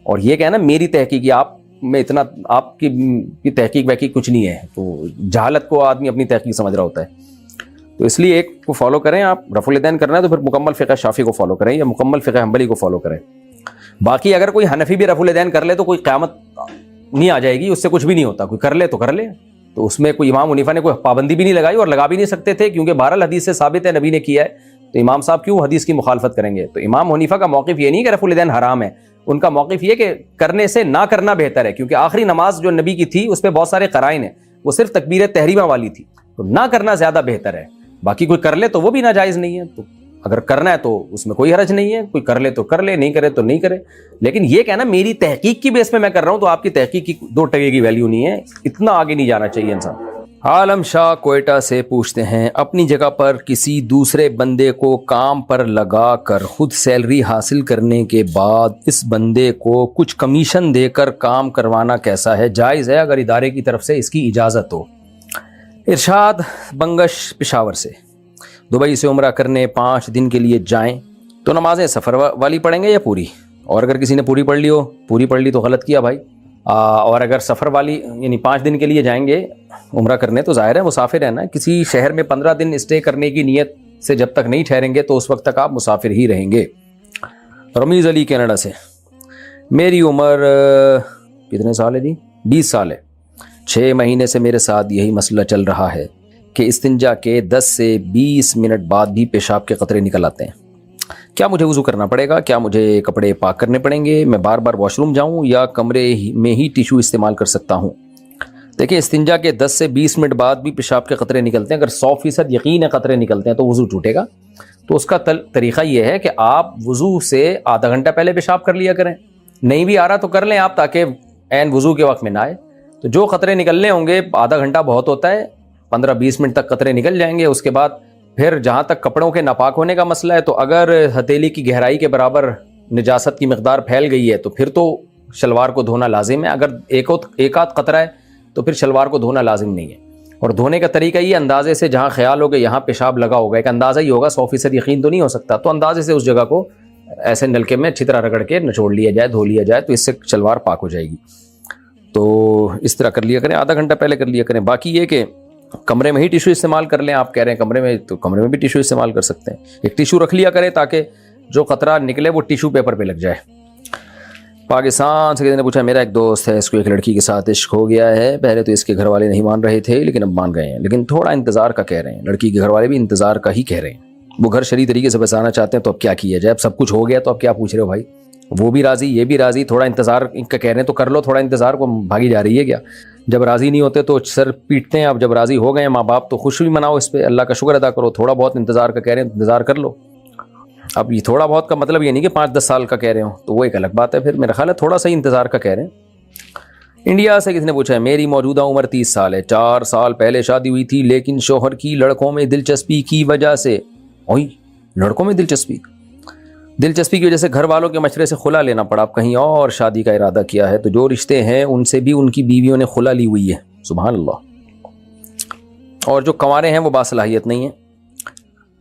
S2: اور یہ کہنا میری تحقیق, آپ میں اتنا آپ کی تحقیق وحقیق کچھ نہیں ہے. تو جہالت کو آدمی اپنی تحقیق سمجھ رہا ہوتا ہے. تو اس لیے ایک کو فالو کریں آپ. رفع الیدین کرنا ہے تو پھر مکمل فقہ شافعی کو فالو کریں یا مکمل فقہ حنبلی کو فالو کریں. باقی اگر کوئی حنفی بھی رفع الیدین کر لے تو کوئی قیامت نہیں آ جائے گی, اس سے کچھ بھی نہیں ہوتا. کوئی کر لے تو کر لے, تو اس میں کوئی امام حنیفہ نے کوئی پابندی بھی نہیں لگائی اور لگا بھی نہیں سکتے تھے, کیونکہ بہرحال حدیث سے ثابت ہے نبی نے کیا ہے. تو امام صاحب کیوں حدیث کی مخالفت کریں گے؟ تو امام حنیفہ کا موقف یہ نہیں کہ رفع الیدین حرام ہے, ان کا موقف یہ کہ کرنے سے نہ کرنا بہتر ہے, کیونکہ آخری نماز جو نبی کی تھی اس پہ بہت سارے قرائن ہیں, وہ صرف تکبیر تحریمہ والی تھی, تو نہ کرنا زیادہ بہتر ہے. باقی کوئی کر لے تو وہ بھی ناجائز نہیں ہے. تو اگر کرنا ہے تو اس میں کوئی حرج نہیں ہے, کوئی کر لے تو کر لے, نہیں کرے تو نہیں کرے. لیکن یہ کہنا میری تحقیق کی بیس پہ میں کر رہا ہوں, تو آپ کی تحقیق کی 2 ٹکے کی ویلیو نہیں ہے. اتنا آگے نہیں جانا چاہیے انسان. عالم شاہ کوئٹہ سے پوچھتے ہیں, اپنی جگہ پر کسی دوسرے بندے کو کام پر لگا کر خود سیلری حاصل کرنے کے بعد اس بندے کو کچھ کمیشن دے کر کام کروانا کیسا ہے؟ جائز ہے اگر ادارے کی طرف سے اس کی اجازت ہو. ارشاد بنگش پشاور سے, دبئی سے عمرہ کرنے 5 دن کے لیے جائیں تو نمازیں سفر والی پڑھیں گے یا پوری؟ اور اگر کسی نے پوری پڑھ لی ہو, پوری پڑھ لی تو غلط کیا بھائی. اور اگر سفر والی یعنی 5 دن کے لیے جائیں گے عمرہ کرنے تو ظاہر ہے مسافر ہے نا. کسی شہر میں 15 دن اسٹے کرنے کی نیت سے جب تک نہیں ٹھہریں گے تو اس وقت تک آپ مسافر ہی رہیں گے. رمیز علی کینیڈا سے, میری عمر کتنے سال ہے جی؟ 20 سال ہے. 6 مہینے سے میرے ساتھ یہی مسئلہ چل رہا ہے کہ استنجا کے 10 سے 20 منٹ بعد بھی پیشاب کے قطرے نکل آتے ہیں. کیا مجھے وضو کرنا پڑے گا؟ کیا مجھے کپڑے پاک کرنے پڑیں گے؟ میں بار بار واش روم جاؤں یا کمرے میں ہی ٹیشو استعمال کر سکتا ہوں؟ دیکھیں استنجا کے 10 سے 20 منٹ بعد بھی پیشاب کے قطرے نکلتے ہیں. اگر 100% یقین ہے قطرے نکلتے ہیں تو وضو ٹوٹے گا. تو اس کا طریقہ یہ ہے کہ آپ وضو سے آدھا گھنٹہ پہلے پیشاب کر لیا کریں. نہیں بھی آ رہا تو کر لیں آپ, تاکہ عین وضو کے وقت میں نہ آئے. تو جو قطرے نکلنے ہوں گے آدھا گھنٹہ بہت ہوتا ہے, 15-20 منٹ تک قطرے نکل جائیں گے. اس کے بعد پھر جہاں تک کپڑوں کے ناپاک ہونے کا مسئلہ ہے, تو اگر ہتھیلی کی گہرائی کے برابر نجاست کی مقدار پھیل گئی ہے تو پھر تو شلوار کو دھونا لازم ہے. اگر ایک آدھ قطرہ ہے تو پھر شلوار کو دھونا لازم نہیں ہے. اور دھونے کا طریقہ یہ اندازے سے, جہاں خیال ہوگا یہاں پیشاب لگا ہوگا, ایک اندازہ ہی ہوگا, 100% یقین تو نہیں ہو سکتا, تو اندازے سے اس جگہ کو ایسے نلکے میں اچھی طرح رگڑ کے نچوڑ لیا جائے, دھو لیا جائے, تو اس سے شلوار پاک ہو جائے گی. تو اس طرح کر لیا کریں, آدھا گھنٹہ پہلے کر لیا کریں. باقی یہ کہ کمرے میں ہی ٹیشو استعمال کر لیں. آپ کہہ رہے ہیں کمرے میں, تو کمرے میں بھی ٹیشو استعمال کر سکتے ہیں. ایک ٹیشو رکھ لیا کریں تاکہ جو قطرہ نکلے وہ ٹیشو پیپر پہ لگ جائے. پاکستان سے کسی نے پوچھا, میرا ایک دوست ہے, اس کو ایک لڑکی کے ساتھ عشق ہو گیا ہے. پہلے تو اس کے گھر والے نہیں مان رہے تھے لیکن اب مان گئے ہیں, لیکن تھوڑا انتظار کا کہہ رہے ہیں. لڑکی کے گھر والے بھی انتظار کا ہی کہہ رہے ہیں. وہ گھر شرعی طریقے سے بسانا چاہتے ہیں, تو اب کیا کیا جائے؟ اب سب کچھ ہو گیا تو اب کیا پوچھ رہے ہو بھائی؟ وہ بھی راضی, یہ بھی راضی, تھوڑا انتظار کا کہہ رہے ہیں تو کر لو. تھوڑا انتظار کو بھاگی جا رہی ہے کیا؟ جب راضی نہیں ہوتے تو سر پیٹتے ہیں. اب جب راضی ہو گئے ہیں ماں باپ تو خوش بھی مناؤ, اس پہ اللہ کا شکر ادا کرو. تھوڑا بہت انتظار کا کہہ رہے ہیں, انتظار کر لو. اب یہ تھوڑا بہت کا مطلب یہ نہیں کہ 5-10 سال کا کہہ رہے ہوں, تو وہ ایک الگ بات ہے. پھر میرا خیال ہے تھوڑا سا ہی انتظار کا کہہ رہے ہیں. انڈیا سے کسی نے پوچھا ہے, میری موجودہ عمر 30 سال ہے. 4 سال پہلے شادی ہوئی تھی, لیکن شوہر کی لڑکوں میں دلچسپی کی وجہ سے, لڑکوں میں دلچسپی کی وجہ سے گھر والوں کے مشورے سے خلا لینا پڑا. اب کہیں اور شادی کا ارادہ کیا ہے, تو جو رشتے ہیں ان سے بھی ان کی بیویوں نے خلا لی ہوئی ہے. سبحان اللہ. اور جو کنوارے ہیں وہ باصلاحیت نہیں ہیں.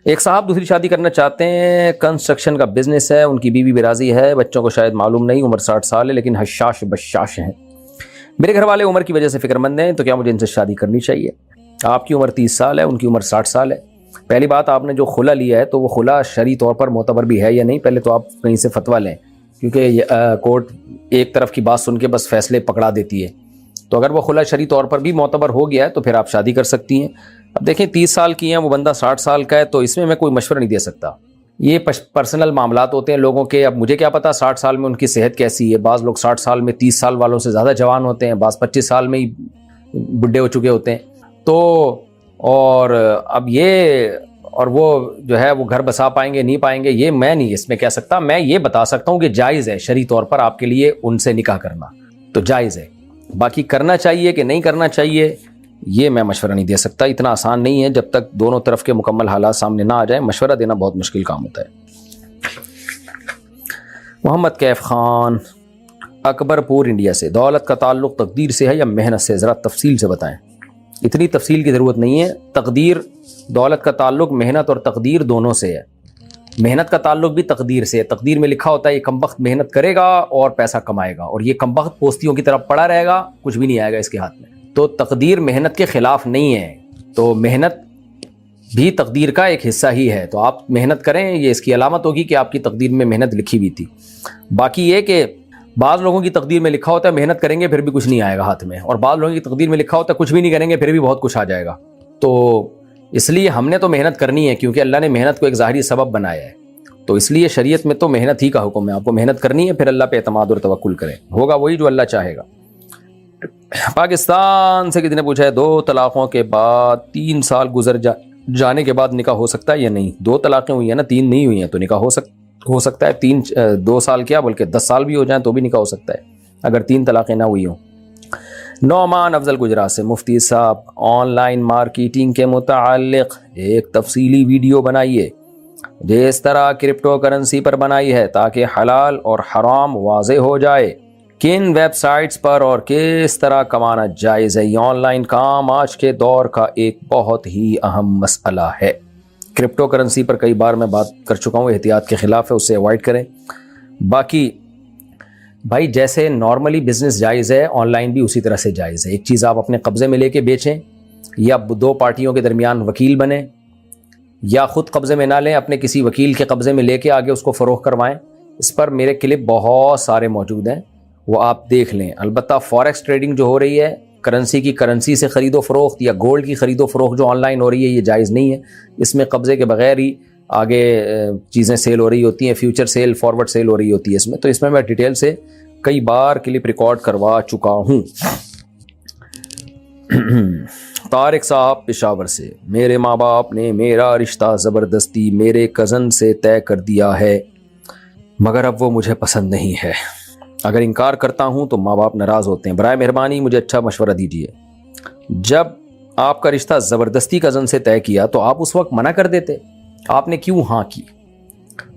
S2: ایک صاحب دوسری شادی کرنا چاہتے ہیں, کنسٹرکشن کا بزنس ہے, ان کی بیوی بھی راضی ہے, بچوں کو شاید معلوم نہیں, عمر 60 سال ہے لیکن حشاش بشاش ہیں. میرے گھر والے عمر کی وجہ سے فکر مند ہیں, تو کیا مجھے ان سے شادی کرنی چاہیے؟ آپ کی عمر 30 سال ہے, ان کی عمر 60 سال ہے. پہلی بات, آپ نے جو خلا لیا ہے تو وہ خلا شرعی طور پر معتبر بھی ہے یا نہیں, پہلے تو آپ کہیں سے فتویٰ لیں, کیونکہ کورٹ ایک طرف کی بات سن کے بس فیصلے پکڑا دیتی ہے. تو اگر وہ خلا شرعی طور پر بھی معتبر ہو گیا ہے تو پھر آپ شادی کر سکتی ہیں. اب دیکھیں 30 سال کی ہیں, وہ بندہ 60 سال کا ہے, تو اس میں کوئی مشورہ نہیں دے سکتا. یہ پرسنل معاملات ہوتے ہیں لوگوں کے. اب مجھے کیا پتا 60 سال میں ان کی صحت کیسی ہے. بعض لوگ 60 سال میں 30 سال والوں سے زیادہ جوان ہوتے ہیں, بعض 25 سال میں ہی بڈھے ہو چکے ہوتے ہیں. تو اور اب یہ اور وہ جو ہے وہ گھر بسا پائیں گے نہیں پائیں گے, یہ میں نہیں اس میں کہہ سکتا. میں یہ بتا سکتا ہوں کہ جائز ہے شرعی طور پر آپ کے لیے ان سے نکاح کرنا, تو جائز ہے. باقی کرنا چاہیے کہ نہیں کرنا چاہیے یہ میں مشورہ نہیں دے سکتا. اتنا آسان نہیں ہے, جب تک دونوں طرف کے مکمل حالات سامنے نہ آ جائیں مشورہ دینا بہت مشکل کام ہوتا ہے. محمد کیف خان اکبر پور انڈیا سے, دولت کا تعلق تقدیر سے ہے یا محنت سے؟ ذرا تفصیل سے بتائیں. اتنی تفصیل کی ضرورت نہیں ہے. تقدیر, دولت کا تعلق محنت اور تقدیر دونوں سے ہے. محنت کا تعلق بھی تقدیر سے ہے. تقدیر میں لکھا ہوتا ہے یہ کمبخت محنت کرے گا اور پیسہ کمائے گا, اور یہ کمبخت پوستیوں کی طرف پڑا رہے گا, کچھ بھی نہیں آئے گا اس کے ہاتھ میں. تو تقدیر محنت کے خلاف نہیں ہے, تو محنت بھی تقدیر کا ایک حصہ ہی ہے. تو آپ محنت کریں, یہ اس کی علامت ہوگی کہ آپ کی تقدیر میں محنت لکھی ہوئی تھی. باقی یہ کہ بعض لوگوں کی تقدیر میں لکھا ہوتا ہے محنت کریں گے پھر بھی کچھ نہیں آئے گا ہاتھ میں, اور بعض لوگوں کی تقدیر میں لکھا ہوتا ہے کچھ بھی نہیں کریں گے پھر بھی بہت کچھ آ جائے گا. تو اس لیے ہم نے تو محنت کرنی ہے, کیونکہ اللہ نے محنت کو ایک ظاہری سبب بنایا ہے. تو اس لیے شریعت میں تو محنت ہی کا حکم ہے. آپ کو محنت کرنی ہے, پھر اللہ پہ اعتماد اور توکل کریں, ہوگا وہی جو اللہ چاہے گا. پاکستان سے کسی نے پوچھا ہے, 2 طلاقوں کے بعد 3 سال گزر جانے کے بعد نکاح ہو سکتا ہے یا نہیں؟ 2 طلاقیں ہوئی ہیں نا, 3 نہیں ہوئی ہیں, تو نکاح ہو سکتا ہے. 2 سال کیا بلکہ 10 سال بھی ہو جائیں تو بھی نکاح ہو سکتا ہے اگر 3 طلاقیں نہ ہوئی ہوں. نعمان افضل گجرات سے, مفتی صاحب آن لائن مارکیٹنگ کے متعلق ایک تفصیلی ویڈیو بنائیے جس طرح کرپٹو کرنسی پر بنائی ہے, تاکہ حلال اور حرام واضح ہو جائے. کن ویب سائٹس پر اور کس طرح کمانا جائز ہے؟ یہ آن لائن کام آج کے دور کا ایک بہت ہی اہم مسئلہ ہے. کرپٹو کرنسی پر کئی بار میں بات کر چکا ہوں, احتیاط کے خلاف ہے, اسے اوائڈ کریں. باقی بھائی جیسے نارملی بزنس جائز ہے, آن لائن بھی اسی طرح سے جائز ہے. ایک چیز آپ اپنے قبضے میں لے کے بیچیں, یا 2 پارٹیوں کے درمیان وکیل بنیں, یا خود قبضے میں نہ لیں, اپنے کسی وکیل کے قبضے میں لے کے آگے اس کو فروخت کروائیں. اس پر میرے کلپ بہت سارے موجود ہیں, وہ آپ دیکھ لیں. البتہ فوریکس ٹریڈنگ جو ہو رہی ہے, کرنسی کی کرنسی سے خرید و فروخت یا گولڈ کی خرید و فروخت جو آن لائن ہو رہی ہے, یہ جائز نہیں ہے. اس میں قبضے کے بغیر ہی آگے چیزیں سیل ہو رہی ہوتی ہیں, فیوچر سیل, فارورڈ سیل ہو رہی ہوتی ہے اس میں. تو اس میں ڈیٹیل سے کئی بار کلپ ریکارڈ کروا چکا ہوں. طارق صاحب پشاور سے, میرے ماں باپ نے میرا رشتہ زبردستی میرے کزن سے طے کر دیا ہے, مگر اب وہ مجھے پسند نہیں ہے. اگر انکار کرتا ہوں تو ماں باپ ناراض ہوتے ہیں، برائے مہربانی مجھے اچھا مشورہ دیجیے۔ جب آپ کا رشتہ زبردستی کزن سے طے کیا تو آپ اس وقت منع کر دیتے، آپ نے کیوں ہاں کی؟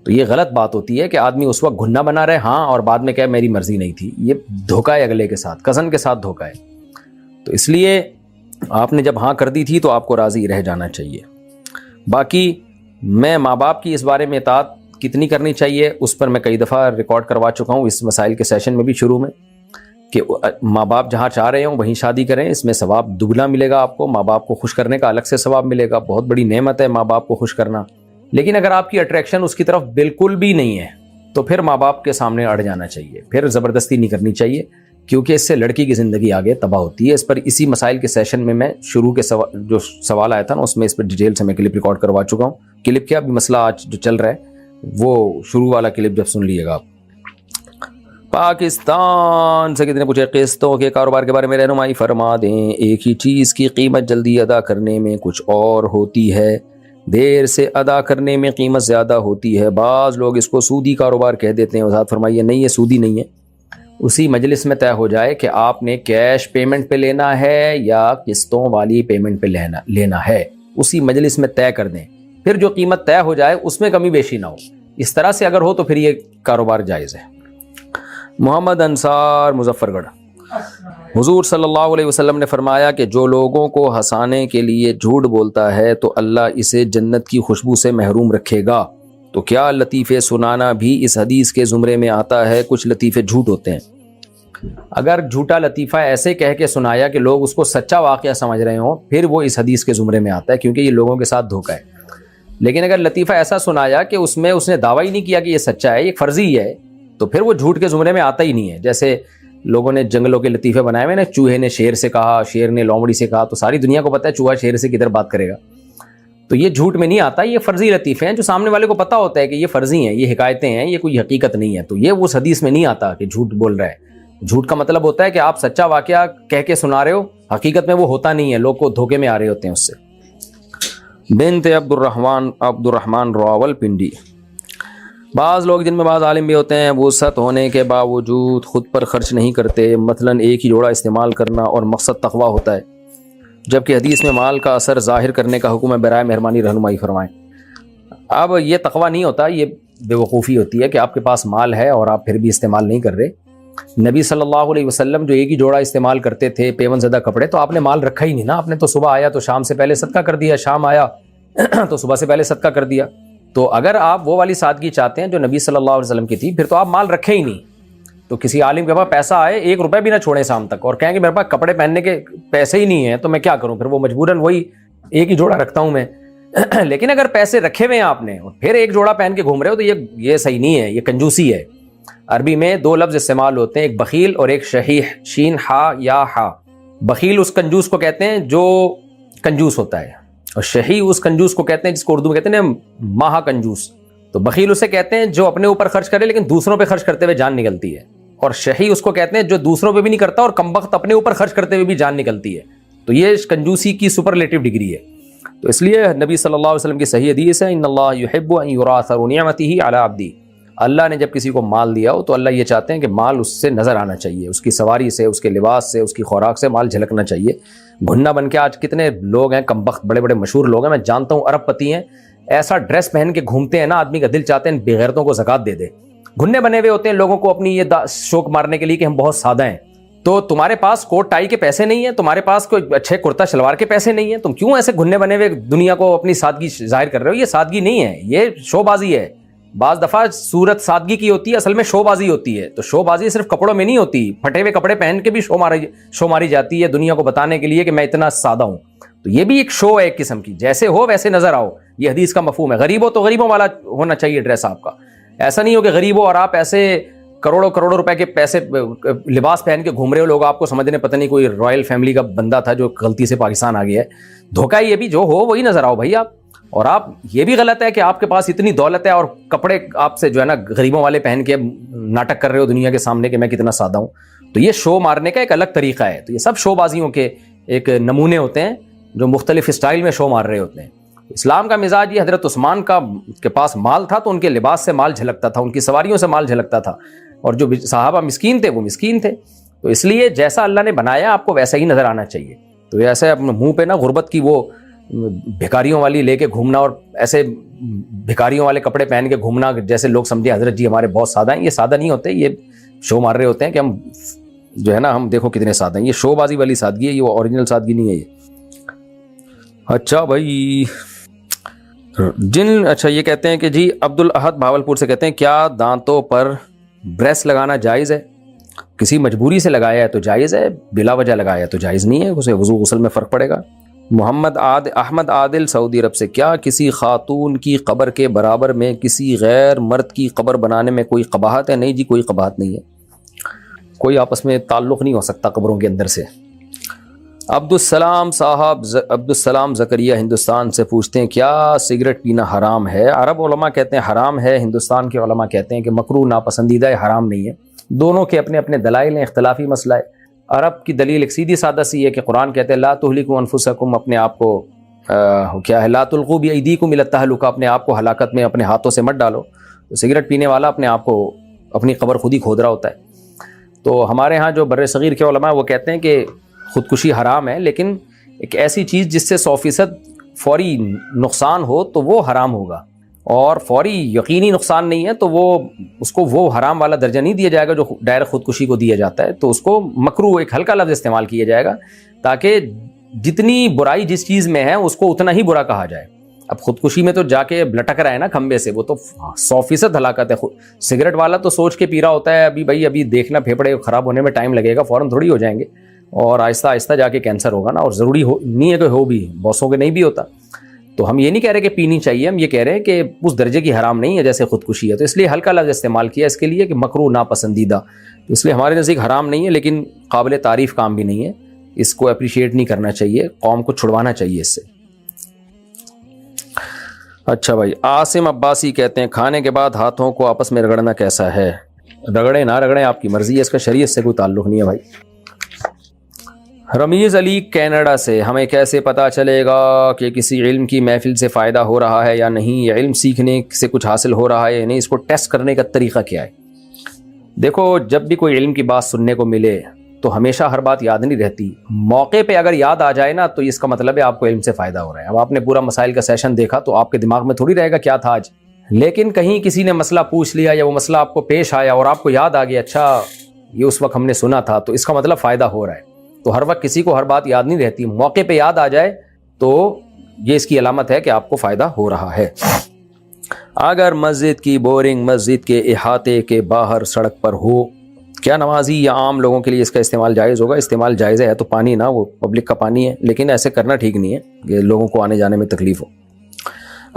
S2: تو یہ غلط بات ہوتی ہے کہ آدمی اس وقت گھنا بنا رہے ہاں اور بعد میں کہے میری مرضی نہیں تھی، یہ دھوکہ ہے اگلے کے ساتھ، کزن کے ساتھ دھوکہ ہے۔ تو اس لیے آپ نے جب ہاں کر دی تھی تو آپ کو راضی رہ جانا چاہیے۔ باقی میں ماں باپ کی اس بارے میں اطاعت کتنی کرنی چاہیے اس پر میں کئی دفعہ ریکارڈ کروا چکا ہوں اس مسائل کے سیشن میں بھی شروع میں، کہ ماں باپ جہاں چاہ رہے ہوں وہیں شادی کریں، اس میں ثواب دگنا ملے گا آپ کو، ماں باپ کو خوش کرنے کا الگ سے ثواب ملے گا، بہت بڑی نعمت ہے ماں باپ کو خوش کرنا۔ لیکن اگر آپ کی اٹریکشن اس کی طرف بالکل بھی نہیں ہے تو پھر ماں باپ کے سامنے اڑ جانا چاہیے، پھر زبردستی نہیں کرنی چاہیے، کیونکہ اس سے لڑکی کی زندگی آگے تباہ ہوتی ہے۔ اس پر اسی مسائل کے سیشن میں شروع کے جو سوال آیا تھا نا اس میں اس پر ڈیٹیل سے میں کلپ ریکارڈ کروا چکا ہوں۔ کلپ کیا بھی مسئلہ آج جو چل رہا ہے وہ شروع والا کلپ جب سن لیے گا آپ۔ پاکستان سے کتنے پوچھے قسطوں کے کاروبار کے بارے میں رہنمائی فرما دیں۔ ایک ہی چیز کی قیمت جلدی ادا کرنے میں کچھ اور ہوتی ہے، دیر سے ادا کرنے میں قیمت زیادہ ہوتی ہے۔ بعض لوگ اس کو سودی کاروبار کہہ دیتے ہیں، وضاحت فرمائیے۔ نہیں، یہ سودی نہیں ہے، اسی مجلس میں طے ہو جائے کہ آپ نے کیش پیمنٹ پہ لینا ہے یا قسطوں والی پیمنٹ پہ لینا ہے، اسی مجلس میں طے کر دیں، پھر جو قیمت طے ہو جائے اس میں کمی بیشی نہ ہو۔ اس طرح سے اگر ہو تو پھر یہ کاروبار جائز ہے۔ محمد انصار مظفر گڑھ، حضور صلی اللہ علیہ وسلم نے فرمایا کہ جو لوگوں کو ہنسانے کے لیے جھوٹ بولتا ہے تو اللہ اسے جنت کی خوشبو سے محروم رکھے گا۔ تو کیا لطیفے سنانا بھی اس حدیث کے زمرے میں آتا ہے؟ کچھ لطیفے جھوٹ ہوتے ہیں۔ اگر جھوٹا لطیفہ ایسے کہہ کے سنایا کہ لوگ اس کو سچا واقعہ سمجھ رہے ہوں پھر وہ اس حدیث کے زمرے میں آتا ہے، کیونکہ یہ لوگوں کے ساتھ دھوکہ ہے۔ لیکن اگر لطیفہ ایسا سنایا کہ اس میں اس نے دعویٰ ہی نہیں کیا کہ یہ سچا ہے، یہ فرضی ہے، تو پھر وہ جھوٹ کے زمرے میں آتا ہی نہیں ہے۔ جیسے لوگوں نے جنگلوں کے لطیفے بنائے ہوئے نا، چوہے نے شیر سے کہا، شیر نے لومڑی سے کہا، تو ساری دنیا کو پتہ ہے چوہا شیر سے کدھر بات کرے گا، تو یہ جھوٹ میں نہیں آتا، یہ فرضی لطیفے ہیں جو سامنے والے کو پتہ ہوتا ہے کہ یہ فرضی ہیں، یہ حکایتیں ہیں، یہ کوئی حقیقت نہیں ہے، تو یہ اس حدیث میں نہیں آتا کہ جھوٹ بول رہا ہے۔ جھوٹ کا مطلب ہوتا ہے کہ آپ سچا واقعہ کہہ کے سنا رہے ہو، حقیقت میں وہ ہوتا نہیں ہے، لوگ کو دھوکے میں آ رہے ہوتے ہیں اس سے۔ بنت عبد الرحمن راول پنڈی، بعض لوگ جن میں بعض عالم بھی ہوتے ہیں وسعت ہونے کے باوجود خود پر خرچ نہیں کرتے، مثلا ایک ہی جوڑا استعمال کرنا اور مقصد تقویٰ ہوتا ہے، جبکہ حدیث میں مال کا اثر ظاہر کرنے کا حکم ہے، برائے مہربانی رہنمائی فرمائیں۔ اب یہ تقویٰ نہیں ہوتا، یہ بے وقوفی ہوتی ہے کہ آپ کے پاس مال ہے اور آپ پھر بھی استعمال نہیں کر رہے۔ نبی صلی اللہ علیہ وسلم جو ایک ہی جوڑا استعمال کرتے تھے پیون زدہ کپڑے، تو آپ نے مال رکھا ہی نہیں نا، آپ نے تو صبح آیا تو شام سے پہلے صدقہ کر دیا، شام آیا تو صبح سے پہلے صدقہ کر دیا۔ تو اگر آپ وہ والی سادگی چاہتے ہیں جو نبی صلی اللہ علیہ وسلم کی تھی، پھر تو آپ مال رکھے ہی نہیں۔ تو کسی عالم کے پاس پیسہ آئے، 1 روپے بھی نہ چھوڑیں شام تک، اور کہیں کہ میرے پاس کپڑے پہننے کے پیسے ہی نہیں ہیں تو میں کیا کروں، پھر وہ مجبوراً وہی ایک ہی جوڑا رکھتا ہوں میں۔ لیکن اگر پیسے رکھے ہوئے ہیں آپ نے اور پھر ایک جوڑا پہن کے گھوم رہے ہو تو یہ صحیح نہیں ہے، یہ کنجوسی ہے۔ عربی میں 2 لفظ استعمال ہوتے ہیں، ایک بخیل اور ایک شحیح، شین ہا یا ہا۔ بخیل اس کنجوس کو کہتے ہیں جو کنجوس ہوتا ہے، اور شحیح اس کنجوس کو کہتے ہیں جس کو اردو میں کہتے ہیں مہا کنجوس۔ تو بخیل اسے کہتے ہیں جو اپنے اوپر خرچ کرے لیکن دوسروں پہ خرچ کرتے ہوئے جان نکلتی ہے، اور شحیح اس کو کہتے ہیں جو دوسروں پہ بھی نہیں کرتا اور کمبخت اپنے اوپر خرچ کرتے ہوئے بھی جان نکلتی ہے۔ تو یہ کنجوسی کی سپرلیٹو ڈگری ہے۔ تو اس لیے نبی صلی اللہ علیہ وسلم کی صحیح حدیث ہے، ان اللہ یحب ان یری اثر نعمتہ علی عبدہ، اللہ نے جب کسی کو مال دیا ہو تو اللہ یہ چاہتے ہیں کہ مال اس سے نظر آنا چاہیے، اس کی سواری سے، اس کے لباس سے، اس کی خوراک سے مال جھلکنا چاہیے۔ گھنا بن کے آج کتنے لوگ ہیں کمبخت، بڑے بڑے مشہور لوگ ہیں، میں جانتا ہوں ارب پتی ہیں، ایسا ڈریس پہن کے گھومتے ہیں نا، آدمی کا دل چاہتے ہیں بغیرتوں کو زکات دے دے۔ گھنے بنے ہوئے ہوتے ہیں لوگوں کو اپنی یہ شوق مارنے کے لیے کہ ہم بہت سادہ ہیں۔ تو تمہارے پاس کوٹ ٹائی کے پیسے نہیں ہیں، تمہارے پاس کوئی اچھے کرتا شلوار کے پیسے نہیں ہیں، تم کیوں ایسے گھنے بنے ہوئے دنیا کو اپنی سادگی ظاہر کر رہے ہو؟ یہ سادگی نہیں ہے، یہ شو بازی ہے۔ بعض دفعہ صورت سادگی کی ہوتی ہے، اصل میں شو بازی ہوتی ہے۔ تو شو بازی صرف کپڑوں میں نہیں ہوتی، پھٹے ہوئے کپڑے پہن کے بھی شو ماری جاتی ہے دنیا کو بتانے کے لیے کہ میں اتنا سادہ ہوں۔ تو یہ بھی ایک شو ہے ایک قسم کی، جیسے ہو ویسے نظر آؤ، یہ حدیث کا مفہوم ہے۔ غریب ہو تو غریبوں والا ہونا چاہیے ڈریس آپ کا، ایسا نہیں ہو کہ غریب ہو اور آپ ایسے کروڑوں روپے کے پیسے لباس پہن کے گھوم رہے ہو، لوگ آپ کو سمجھنے پتہ نہیں کوئی رائل فیملی کا بندہ تھا جو غلطی سے پاکستان آ گیا ہے۔ دھوکہ یہ بھی جو ہو وہی نظر آؤ بھائی آپ۔ اور آپ یہ بھی غلط ہے کہ آپ کے پاس اتنی دولت ہے اور کپڑے آپ سے جو ہے نا غریبوں والے پہن کے ناٹک کر رہے ہو دنیا کے سامنے کہ میں کتنا سادہ ہوں۔ تو یہ شو مارنے کا ایک الگ طریقہ ہے۔ تو یہ سب شو بازیوں کے ایک نمونے ہوتے ہیں جو مختلف اسٹائل میں شو مار رہے ہوتے ہیں۔ اسلام کا مزاج یہ، حضرت عثمان کے پاس مال تھا تو ان کے لباس سے مال جھلکتا تھا، ان کی سواریوں سے مال جھلکتا تھا، اور جو صحابہ مسکین تھے وہ مسکین تھے. تو اس لیے جیسا اللہ نے بنایا آپ کو ویسا ہی نظر آنا چاہیے. تو ایسے اپنے منہ پہ نا غربت کی وہ بھکاریوں والی لے کے گھومنا اور ایسے بھکاریوں والے کپڑے پہن کے گھومنا جیسے لوگ سمجھے حضرت جی ہمارے بہت سادہ ہیں. یہ سادہ نہیں ہوتے, یہ شو مار رہے ہوتے ہیں کہ ہم جو ہے نا ہم دیکھو کتنے سادہ ہیں. یہ شو بازی والی سادگی ہے, یہ وہ اوریجنل سادگی نہیں ہے یہ. اچھا بھائی اچھا یہ کہتے ہیں کہ جی عبدالاحد بھاولپور سے کہتے ہیں کیا دانتوں پر بریس لگانا جائز ہے؟ کسی مجبوری سے لگایا ہے تو جائز ہے, بلا وجہ لگایا ہے تو جائز نہیں ہے, اسے وضو غسل میں فرق پڑے گا. احمد عادل سعودی عرب سے کیا کسی خاتون کی قبر کے برابر میں کسی غیر مرد کی قبر بنانے میں کوئی قباحت ہے؟ نہیں جی کوئی قباحت نہیں ہے, کوئی آپس میں تعلق نہیں ہو سکتا قبروں کے اندر سے. عبدالسلام زکریہ ہندوستان سے پوچھتے ہیں کیا سگریٹ پینا حرام ہے؟ عرب علماء کہتے ہیں حرام ہے, ہندوستان کے علماء کہتے ہیں کہ مکروہ ناپسندیدہ ہے, حرام نہیں ہے. دونوں کے اپنے اپنے دلائل ہیں, اختلافی مسئلہ ہے. عرب کی دلیل ایک سیدھی سادہ سی ہے کہ قرآن کہتے ہیں لا تہلکوا انفسکم, اپنے آپ کو کیا ہے لا تلقوا بایدیکم الی التہلکہ, اپنے آپ کو ہلاکت میں اپنے ہاتھوں سے مت ڈالو. تو سگریٹ پینے والا اپنے آپ کو اپنی قبر خود ہی کھود رہا ہوتا ہے. تو ہمارے ہاں جو بر صغیر کے علماء وہ کہتے ہیں کہ خودکشی حرام ہے, لیکن ایک ایسی چیز جس سے 100% فوری نقصان ہو تو وہ حرام ہوگا, اور فوری یقینی نقصان نہیں ہے تو وہ اس کو وہ حرام والا درجہ نہیں دیا جائے گا جو ڈائریکٹ خودکشی کو دیا جاتا ہے. تو اس کو مکروہ ایک ہلکا لفظ استعمال کیا جائے گا تاکہ جتنی برائی جس چیز میں ہے اس کو اتنا ہی برا کہا جائے. اب خودکشی میں تو جا کے لٹک رہا ہے نا کھمبے سے, وہ تو 100% ہلاکت ہے. سگریٹ والا تو سوچ کے پی رہا ہوتا ہے ابھی دیکھنا پھیپڑے خراب ہونے میں ٹائم لگے گا, فوراً تھوڑی ہو جائیں گے, اور آہستہ آہستہ جا کے کینسر ہوگا نا, اور ضروری نہیں ہے کہ ہو بھی, بہتوں کے نہیں بھی ہوتا. تو ہم یہ نہیں کہہ رہے کہ پینی چاہیے, ہم یہ کہہ رہے ہیں کہ اس درجے کی حرام نہیں ہے جیسے خودکشی ہے. تو اس لیے ہلکا لفظ استعمال کیا اس کے لیے کہ مکروہ ناپسندیدہ, تو اس لیے ہمارے نزدیک حرام نہیں ہے لیکن قابل تعریف کام بھی نہیں ہے. اس کو اپریشیٹ نہیں کرنا چاہیے, قوم کو چھڑوانا چاہیے اس سے. اچھا بھائی عاصم عباسی کہتے ہیں کھانے کے بعد ہاتھوں کو آپس میں رگڑنا کیسا ہے؟ رگڑیں نہ رگڑیں آپ کی مرضی ہے, اس کا شریعت سے کوئی تعلق نہیں ہے بھائی. رمیز علی کینیڈا سے ہمیں کیسے پتہ چلے گا کہ کسی علم کی محفل سے فائدہ ہو رہا ہے یا نہیں, یا علم سیکھنے سے کچھ حاصل ہو رہا ہے یا نہیں, اس کو ٹیسٹ کرنے کا طریقہ کیا ہے؟ دیکھو جب بھی کوئی علم کی بات سننے کو ملے تو ہمیشہ ہر بات یاد نہیں رہتی. موقع پہ اگر یاد آ جائے نا تو اس کا مطلب ہے آپ کو علم سے فائدہ ہو رہا ہے. اب آپ نے پورا مسائل کا سیشن دیکھا تو آپ کے دماغ میں تھوڑی رہے گا کیا تھا آج, لیکن کہیں کسی نے مسئلہ پوچھ لیا یا وہ مسئلہ آپ کو پیش آیا اور آپ کو یاد آ گیا اچھا یہ اس وقت ہم نے سنا تھا, تو اس کا مطلب فائدہ ہو رہا ہے. تو ہر وقت کسی کو ہر بات یاد نہیں رہتی, موقع پہ یاد آ جائے تو یہ اس کی علامت ہے کہ آپ کو فائدہ ہو رہا ہے. اگر مسجد کی بورنگ مسجد کے احاطے کے باہر سڑک پر ہو, کیا نمازی یا عام لوگوں کے لیے اس کا استعمال جائز ہوگا؟ استعمال جائز ہے تو پانی نا, وہ پبلک کا پانی ہے, لیکن ایسے کرنا ٹھیک نہیں ہے کہ لوگوں کو آنے جانے میں تکلیف ہو.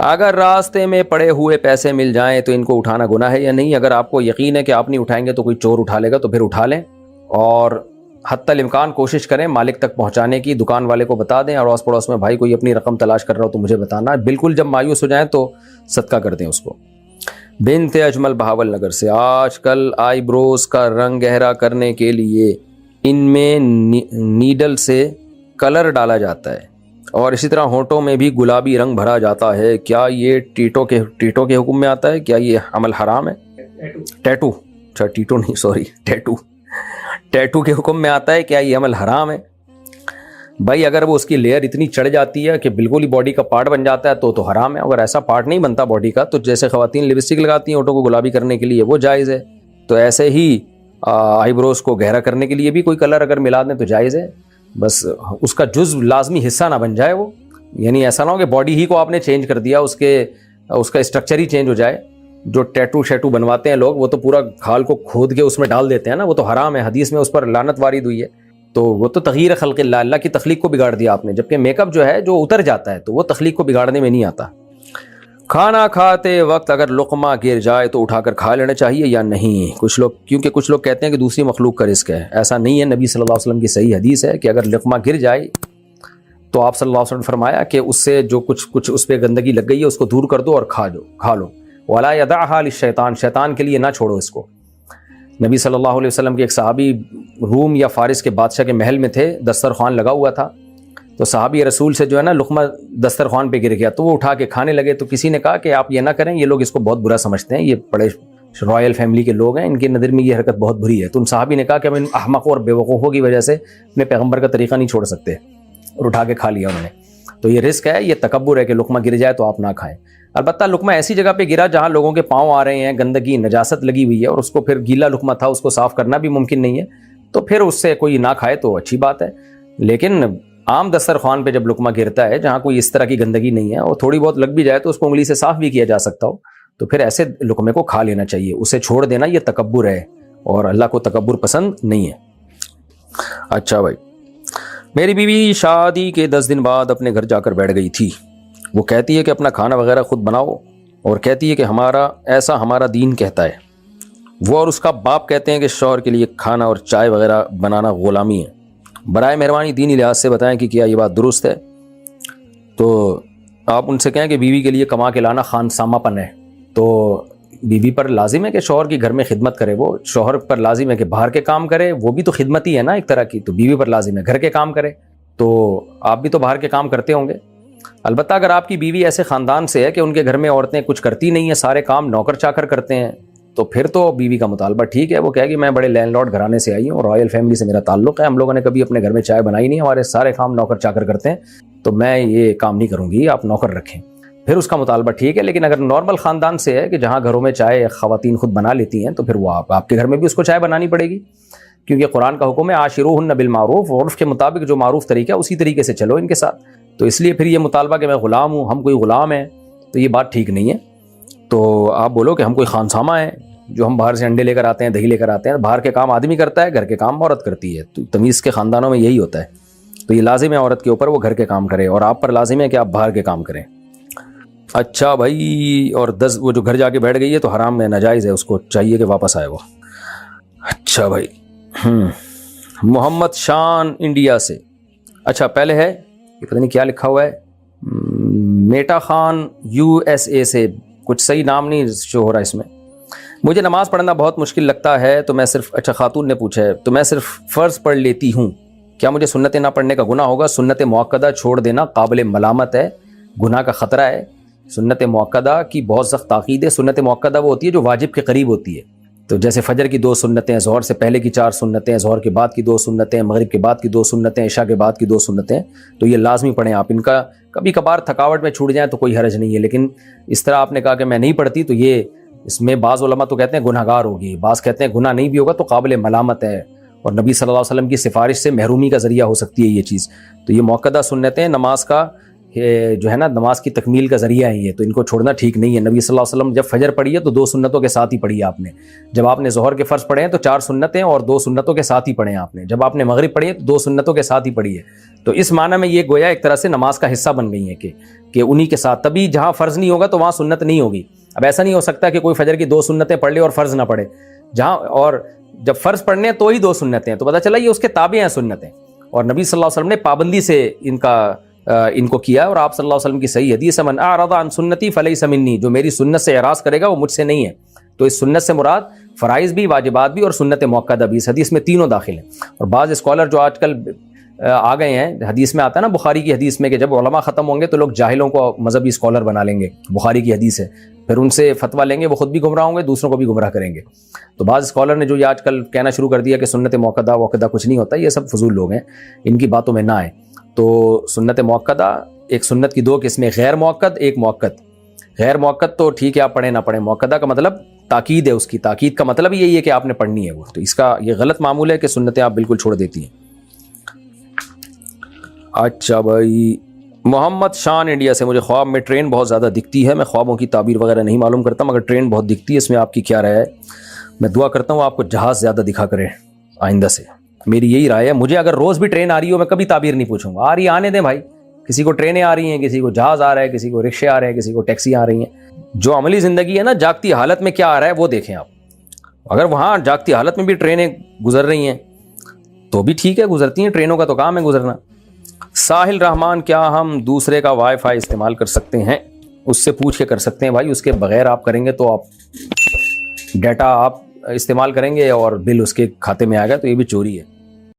S2: اگر راستے میں پڑے ہوئے پیسے مل جائیں تو ان کو اٹھانا گناہ ہے یا نہیں؟ اگر آپ کو یقین ہے کہ آپ نہیں اٹھائیں گے تو کوئی چور اٹھا لے گا تو پھر اٹھا لیں, اور حتی الامکان کوشش کریں مالک تک پہنچانے کی, دکان والے کو بتا دیں, اور آس پڑوس میں بھائی کوئی اپنی رقم تلاش کر رہا ہو تو مجھے بتانا. بالکل جب مایوس ہو جائیں تو صدقہ کر دیں اس کو. بنت اجمل بہاول نگر سے آج کل آئی بروز کا رنگ گہرا کرنے کے لیے ان میں نیڈل سے کلر ڈالا جاتا ہے, اور اسی طرح ہونٹوں میں بھی گلابی رنگ بھرا جاتا ہے. کیا یہ ٹیٹو کے حکم میں آتا ہے؟ کیا یہ عمل حرام ہے؟ ٹیٹو, اچھا ٹیٹو نہیں سوری ٹیٹو کے حکم میں آتا ہے. کیا یہ عمل حرام ہے؟ بھائی اگر وہ اس کی لیئر اتنی چڑھ جاتی ہے کہ بالکل ہی باڈی کا پارٹ بن جاتا ہے تو حرام ہے. اگر ایسا پارٹ نہیں بنتا باڈی کا, تو جیسے خواتین لپسٹک لگاتی ہیں ہونٹوں کو گلابی کرنے کے لیے وہ جائز ہے, تو ایسے ہی آئی بروز کو گہرا کرنے کے لیے بھی کوئی کلر اگر ملا دیں تو جائز ہے. بس اس کا جزو لازمی حصہ نہ بن جائے وہ, یعنی ایسا نہ ہو کہ باڈی ہی کو آپ نے چینج کر دیا, اس کا اسٹرکچر ہی چینج ہو جائے. جو ٹیٹو شیٹو بنواتے ہیں لوگ وہ تو پورا کھال کو کھود کے اس میں ڈال دیتے ہیں نا, وہ تو حرام ہے, حدیث میں اس پر لعنت وارد ہوئی ہے. تو وہ تو تغییر خلق اللہ, اللہ کی تخلیق کو بگاڑ دیا آپ نے. جبکہ میک اپ جو ہے جو اتر جاتا ہے تو وہ تخلیق کو بگاڑنے میں نہیں آتا. کھانا کھاتے وقت اگر لقمہ گر جائے تو اٹھا کر کھا لینا چاہیے یا نہیں؟ کیونکہ کچھ لوگ کہتے ہیں کہ دوسری مخلوق کا رزق ہے. ایسا نہیں ہے, نبی صلی اللہ علیہ وسلم کی صحیح حدیث ہے کہ اگر لقمہ گر جائے تو آپ صلی اللہ علیہ وسلم نے فرمایا کہ اس سے جو کچھ اس پہ گندگی لگ گئی ہے اس کو دور کر دو اور کھا لو. ولا يدعها للشیطان, شیطان کے لیے نہ چھوڑو اس کو. نبی صلی اللہ علیہ وسلم کے ایک صحابی روم یا فارس کے بادشاہ کے محل میں تھے, دسترخوان لگا ہوا تھا, تو صحابی رسول سے جو ہے نا لقمہ دسترخوان پہ گر گیا تو وہ اٹھا کے کھانے لگے. تو کسی نے کہا کہ آپ یہ نہ کریں, یہ لوگ اس کو بہت برا سمجھتے ہیں, یہ بڑے رائل فیملی کے لوگ ہیں, ان کی نظر میں یہ حرکت بہت بری ہے. تو ان صحابی نے کہا کہ ہم ان احمقوں اور بیوقوفوں کی وجہ سے اپنے پیغمبر کا طریقہ نہیں چھوڑ سکتے, اور اٹھا کے کھا لیا انہوں نے. تو یہ رزق ہے, یہ تکبر ہے کہ لقمہ گر جائے تو آپ نہ کھائیں. البتہ لقمہ ایسی جگہ پہ گرا جہاں لوگوں کے پاؤں آ رہے ہیں, گندگی نجاست لگی ہوئی ہے, اور اس کو پھر گیلا لقمہ تھا, اس کو صاف کرنا بھی ممکن نہیں ہے, تو پھر اس سے کوئی نہ کھائے تو اچھی بات ہے. لیکن عام دسترخوان پہ جب لقمہ گرتا ہے جہاں کوئی اس طرح کی گندگی نہیں ہے اور تھوڑی بہت لگ بھی جائے تو اس کو انگلی سے صاف بھی کیا جا سکتا ہو, تو پھر ایسے لقمے کو کھا لینا چاہیے. اسے چھوڑ دینا یہ تکبر ہے, اور اللہ کو تکبر پسند نہیں ہے. اچھا بھائی, میری بیوی شادی کے 10 دن بعد اپنے گھر جا کر بیٹھ گئی تھی. وہ کہتی ہے کہ اپنا کھانا وغیرہ خود بناؤ, اور کہتی ہے کہ ہمارا دین کہتا ہے. وہ اور اس کا باپ کہتے ہیں کہ شوہر کے لیے کھانا اور چائے وغیرہ بنانا غلامی ہے. برائے مہربانی دینی لحاظ سے بتائیں کہ کیا یہ بات درست ہے. تو آپ ان سے کہیں کہ بیوی کے لیے کما کے لانا خانسامہ پن ہے. تو بیوی پر لازم ہے کہ شوہر کی گھر میں خدمت کرے, وہ شوہر پر لازم ہے کہ باہر کے کام کرے, وہ بھی تو خدمت ہی ہے نا ایک طرح کی. تو بیوی پر لازم ہے گھر کے کام کرے, تو آپ بھی تو باہر کے کام کرتے ہوں گے. البتہ اگر آپ کی بیوی ایسے خاندان سے ہے کہ ان کے گھر میں عورتیں کچھ کرتی نہیں ہیں, سارے کام نوکر چاکر کرتے ہیں, تو پھر تو بیوی کا مطالبہ ٹھیک ہے. وہ کہے کہ میں بڑے لینڈ لارڈ گھرانے سے آئی ہوں اور رائل فیملی سے میرا تعلق ہے, ہم لوگوں نے کبھی اپنے گھر میں چائے بنائی نہیں, ہمارے سارے کام نوکر چاکر کرتے ہیں, تو میں یہ کام نہیں کروں گی, آپ نوکر رکھیں. پھر اس کا مطالبہ ٹھیک ہے. لیکن اگر نارمل خاندان سے ہے کہ جہاں گھروں میں چائے خواتین خود بنا لیتی ہیں, تو پھر وہ آپ کے گھر میں بھی اس کو چائے بنانی پڑے گی, کیونکہ قرآن کا حکم ہے عاشروہن بالمعروف, عرف کے مطابق جو معروف طریقہ اسی طریقے سے چلو ان کے ساتھ. تو اس لیے پھر یہ مطالبہ کہ میں غلام ہوں, ہم کوئی غلام ہیں, تو یہ بات ٹھیک نہیں ہے. تو آپ بولو کہ ہم کوئی خانسامہ ہیں جو ہم باہر سے انڈے لے کر آتے ہیں, دہی لے کر آتے ہیں. باہر کے کام آدمی کرتا ہے, گھر کے کام عورت کرتی ہے. تو تمیز کے خاندانوں میں یہی ہوتا ہے. تو یہ لازم ہے عورت کے اوپر وہ گھر کے کام کرے, اور آپ پر لازم ہے کہ آپ باہر کے کام کریں. اچھا بھائی, اور 10 وہ جو گھر جا کے بیٹھ گئی ہے تو حرام ہے, ناجائز ہے, اس کو چاہیے کہ واپس آئے وہ. اچھا بھائی, محمد شان انڈیا سے. اچھا پہلے ہے یہ پتہ نہیں کیا لکھا ہوا ہے, میٹا خان USA سے, کچھ صحیح نام نہیں شو ہو رہا اس میں. مجھے نماز پڑھنا بہت مشکل لگتا ہے, تو میں صرف, اچھا خاتون نے پوچھا ہے, تو میں صرف فرض پڑھ لیتی ہوں, کیا مجھے سنتیں نہ پڑھنے کا گناہ ہوگا؟ سنت موقدہ چھوڑ دینا قابل ملامت ہے, گناہ کا خطرہ ہے. سنت موقدہ کی بہت سخت تاکید ہے. سنت موقدہ وہ ہوتی ہے جو واجب کے قریب ہوتی ہے. تو جیسے فجر کی 2 سنتیں, ظہر سے پہلے کی 4 سنتیں, ظہر کے بعد کی 2 سنتیں, مغرب کے بعد کی 2 سنتیں, عشاء کے بعد کی 2 سنتیں, تو یہ لازمی پڑھیں آپ. ان کا کبھی کبھار تھکاوٹ میں چھوٹ جائیں تو کوئی حرج نہیں ہے, لیکن اس طرح آپ نے کہا کہ میں نہیں پڑھتی, تو یہ اس میں بعض علماء تو کہتے ہیں گناہگار ہوگی, بعض کہتے ہیں گناہ نہیں بھی ہوگا تو قابل ملامت ہے, اور نبی صلی اللہ علیہ وسلم کی سفارش سے محرومی کا ذریعہ ہو سکتی ہے یہ چیز. تو یہ موقدہ سنتیں نماز کا جو ہے نا, نماز کی تکمیل کا ذریعہ ہے یہ, تو ان کو چھوڑنا ٹھیک نہیں ہے. نبی صلی اللہ علیہ وسلم جب فجر پڑھی ہے تو 2 سنتوں کے ساتھ ہی پڑھی ہے آپ نے. جب آپ نے ظہر کے فرض پڑھے ہیں تو 4 سنتیں اور 2 سنتوں کے ساتھ ہی پڑھے ہیں آپ نے. جب آپ نے مغرب پڑھی ہے تو 2 سنتوں کے ساتھ ہی پڑھی ہے. تو اس معنی میں یہ گویا ایک طرح سے نماز کا حصہ بن گئی ہے کہ انہی کے ساتھ, تبھی جہاں فرض نہیں ہوگا تو وہاں سنت نہیں ہوگی. اب ایسا نہیں ہو سکتا کہ کوئی فجر کی 2 سنتیں پڑھ لے اور فرض نہ پڑھے, جہاں اور جب فرض پڑھنے ہیں تو ہی 2 سنتیں ہیں, تو پتہ چلا یہ اس کے تابع ہیں سنتیں. اور نبی صلی اللہ علیہ وسلم نے پابندی سے ان کو کیا, اور آپ صلی اللہ علیہ وسلم کی صحیح حدیث ہے, من اعرض عن سنتی فلیس منی, جو میری سنت سے اعراض کرے گا وہ مجھ سے نہیں ہے. تو اس سنت سے مراد فرائض بھی, واجبات بھی, اور سنت موقدہ بھی. اس حدیث میں تینوں داخل ہیں. اور بعض اسکالر جو آج کل آ گئے ہیں, حدیث میں آتا ہے نا بخاری کی حدیث میں کہ جب علماء ختم ہوں گے تو لوگ جاہلوں کو مذہبی اسکالر بنا لیں گے. بخاری کی حدیث ہے, پھر ان سے فتویٰ لیں گے, وہ خود بھی گمراہ ہوں گے, دوسروں کو بھی گمراہ کریں گے. تو بعض اسکالر نے جو یہ آج کل کہنا شروع کر دیا کہ سنت موقدہ کچھ نہیں ہوتا, یہ سب فضول لوگ ہیں, ان کی باتوں میں نہ آئے. تو سنت موقدہ ایک سنت کی 2 قسمیں, غیر موقد, ایک موقد. غیر موقد تو ٹھیک ہے آپ پڑھیں نہ پڑھیں, موقدہ کا مطلب تاکید ہے, اس کی تاکید کا مطلب یہی ہے کہ آپ نے پڑھنی ہے وہ. تو اس کا یہ غلط معمول ہے کہ سنتیں آپ بالکل چھوڑ دیتی ہیں. اچھا بھائی, محمد شان انڈیا سے, مجھے خواب میں ٹرین بہت زیادہ دکھتی ہے. میں خوابوں کی تعبیر وغیرہ نہیں معلوم کرتا, مگر ٹرین بہت دکھتی ہے, اس میں آپ کی کیا رائے ہے؟ میں دعا کرتا ہوں آپ کو جہاز زیادہ دکھا کریں آئندہ سے, میری یہی رائے ہے. مجھے اگر روز بھی ٹرین آ رہی ہو میں کبھی تعبیر نہیں پوچھوں گا, آ رہی آنے دیں بھائی. کسی کو ٹرینیں آ رہی ہیں, کسی کو جہاز آ رہا ہے, کسی کو رکشے آ رہے ہیں, کسی کو ٹیکسی آ رہی ہیں. جو عملی زندگی ہے نا, جاگتی حالت میں کیا آ رہا ہے وہ دیکھیں آپ. اگر وہاں جاگتی حالت میں بھی ٹرینیں گزر رہی ہیں تو بھی ٹھیک ہے, گزرتی ہیں, ٹرینوں کا تو کام ہے گزرنا. ساحل رحمان, کیا ہم دوسرے کا وائی فائی استعمال کر سکتے ہیں؟ اس سے پوچھ کے کر سکتے ہیں بھائی, اس کے بغیر آپ کریں گے تو آپ ڈیٹا آپ استعمال کریں گے اور بل اس کے کھاتے میں آئے گا, تو یہ بھی چوری ہے.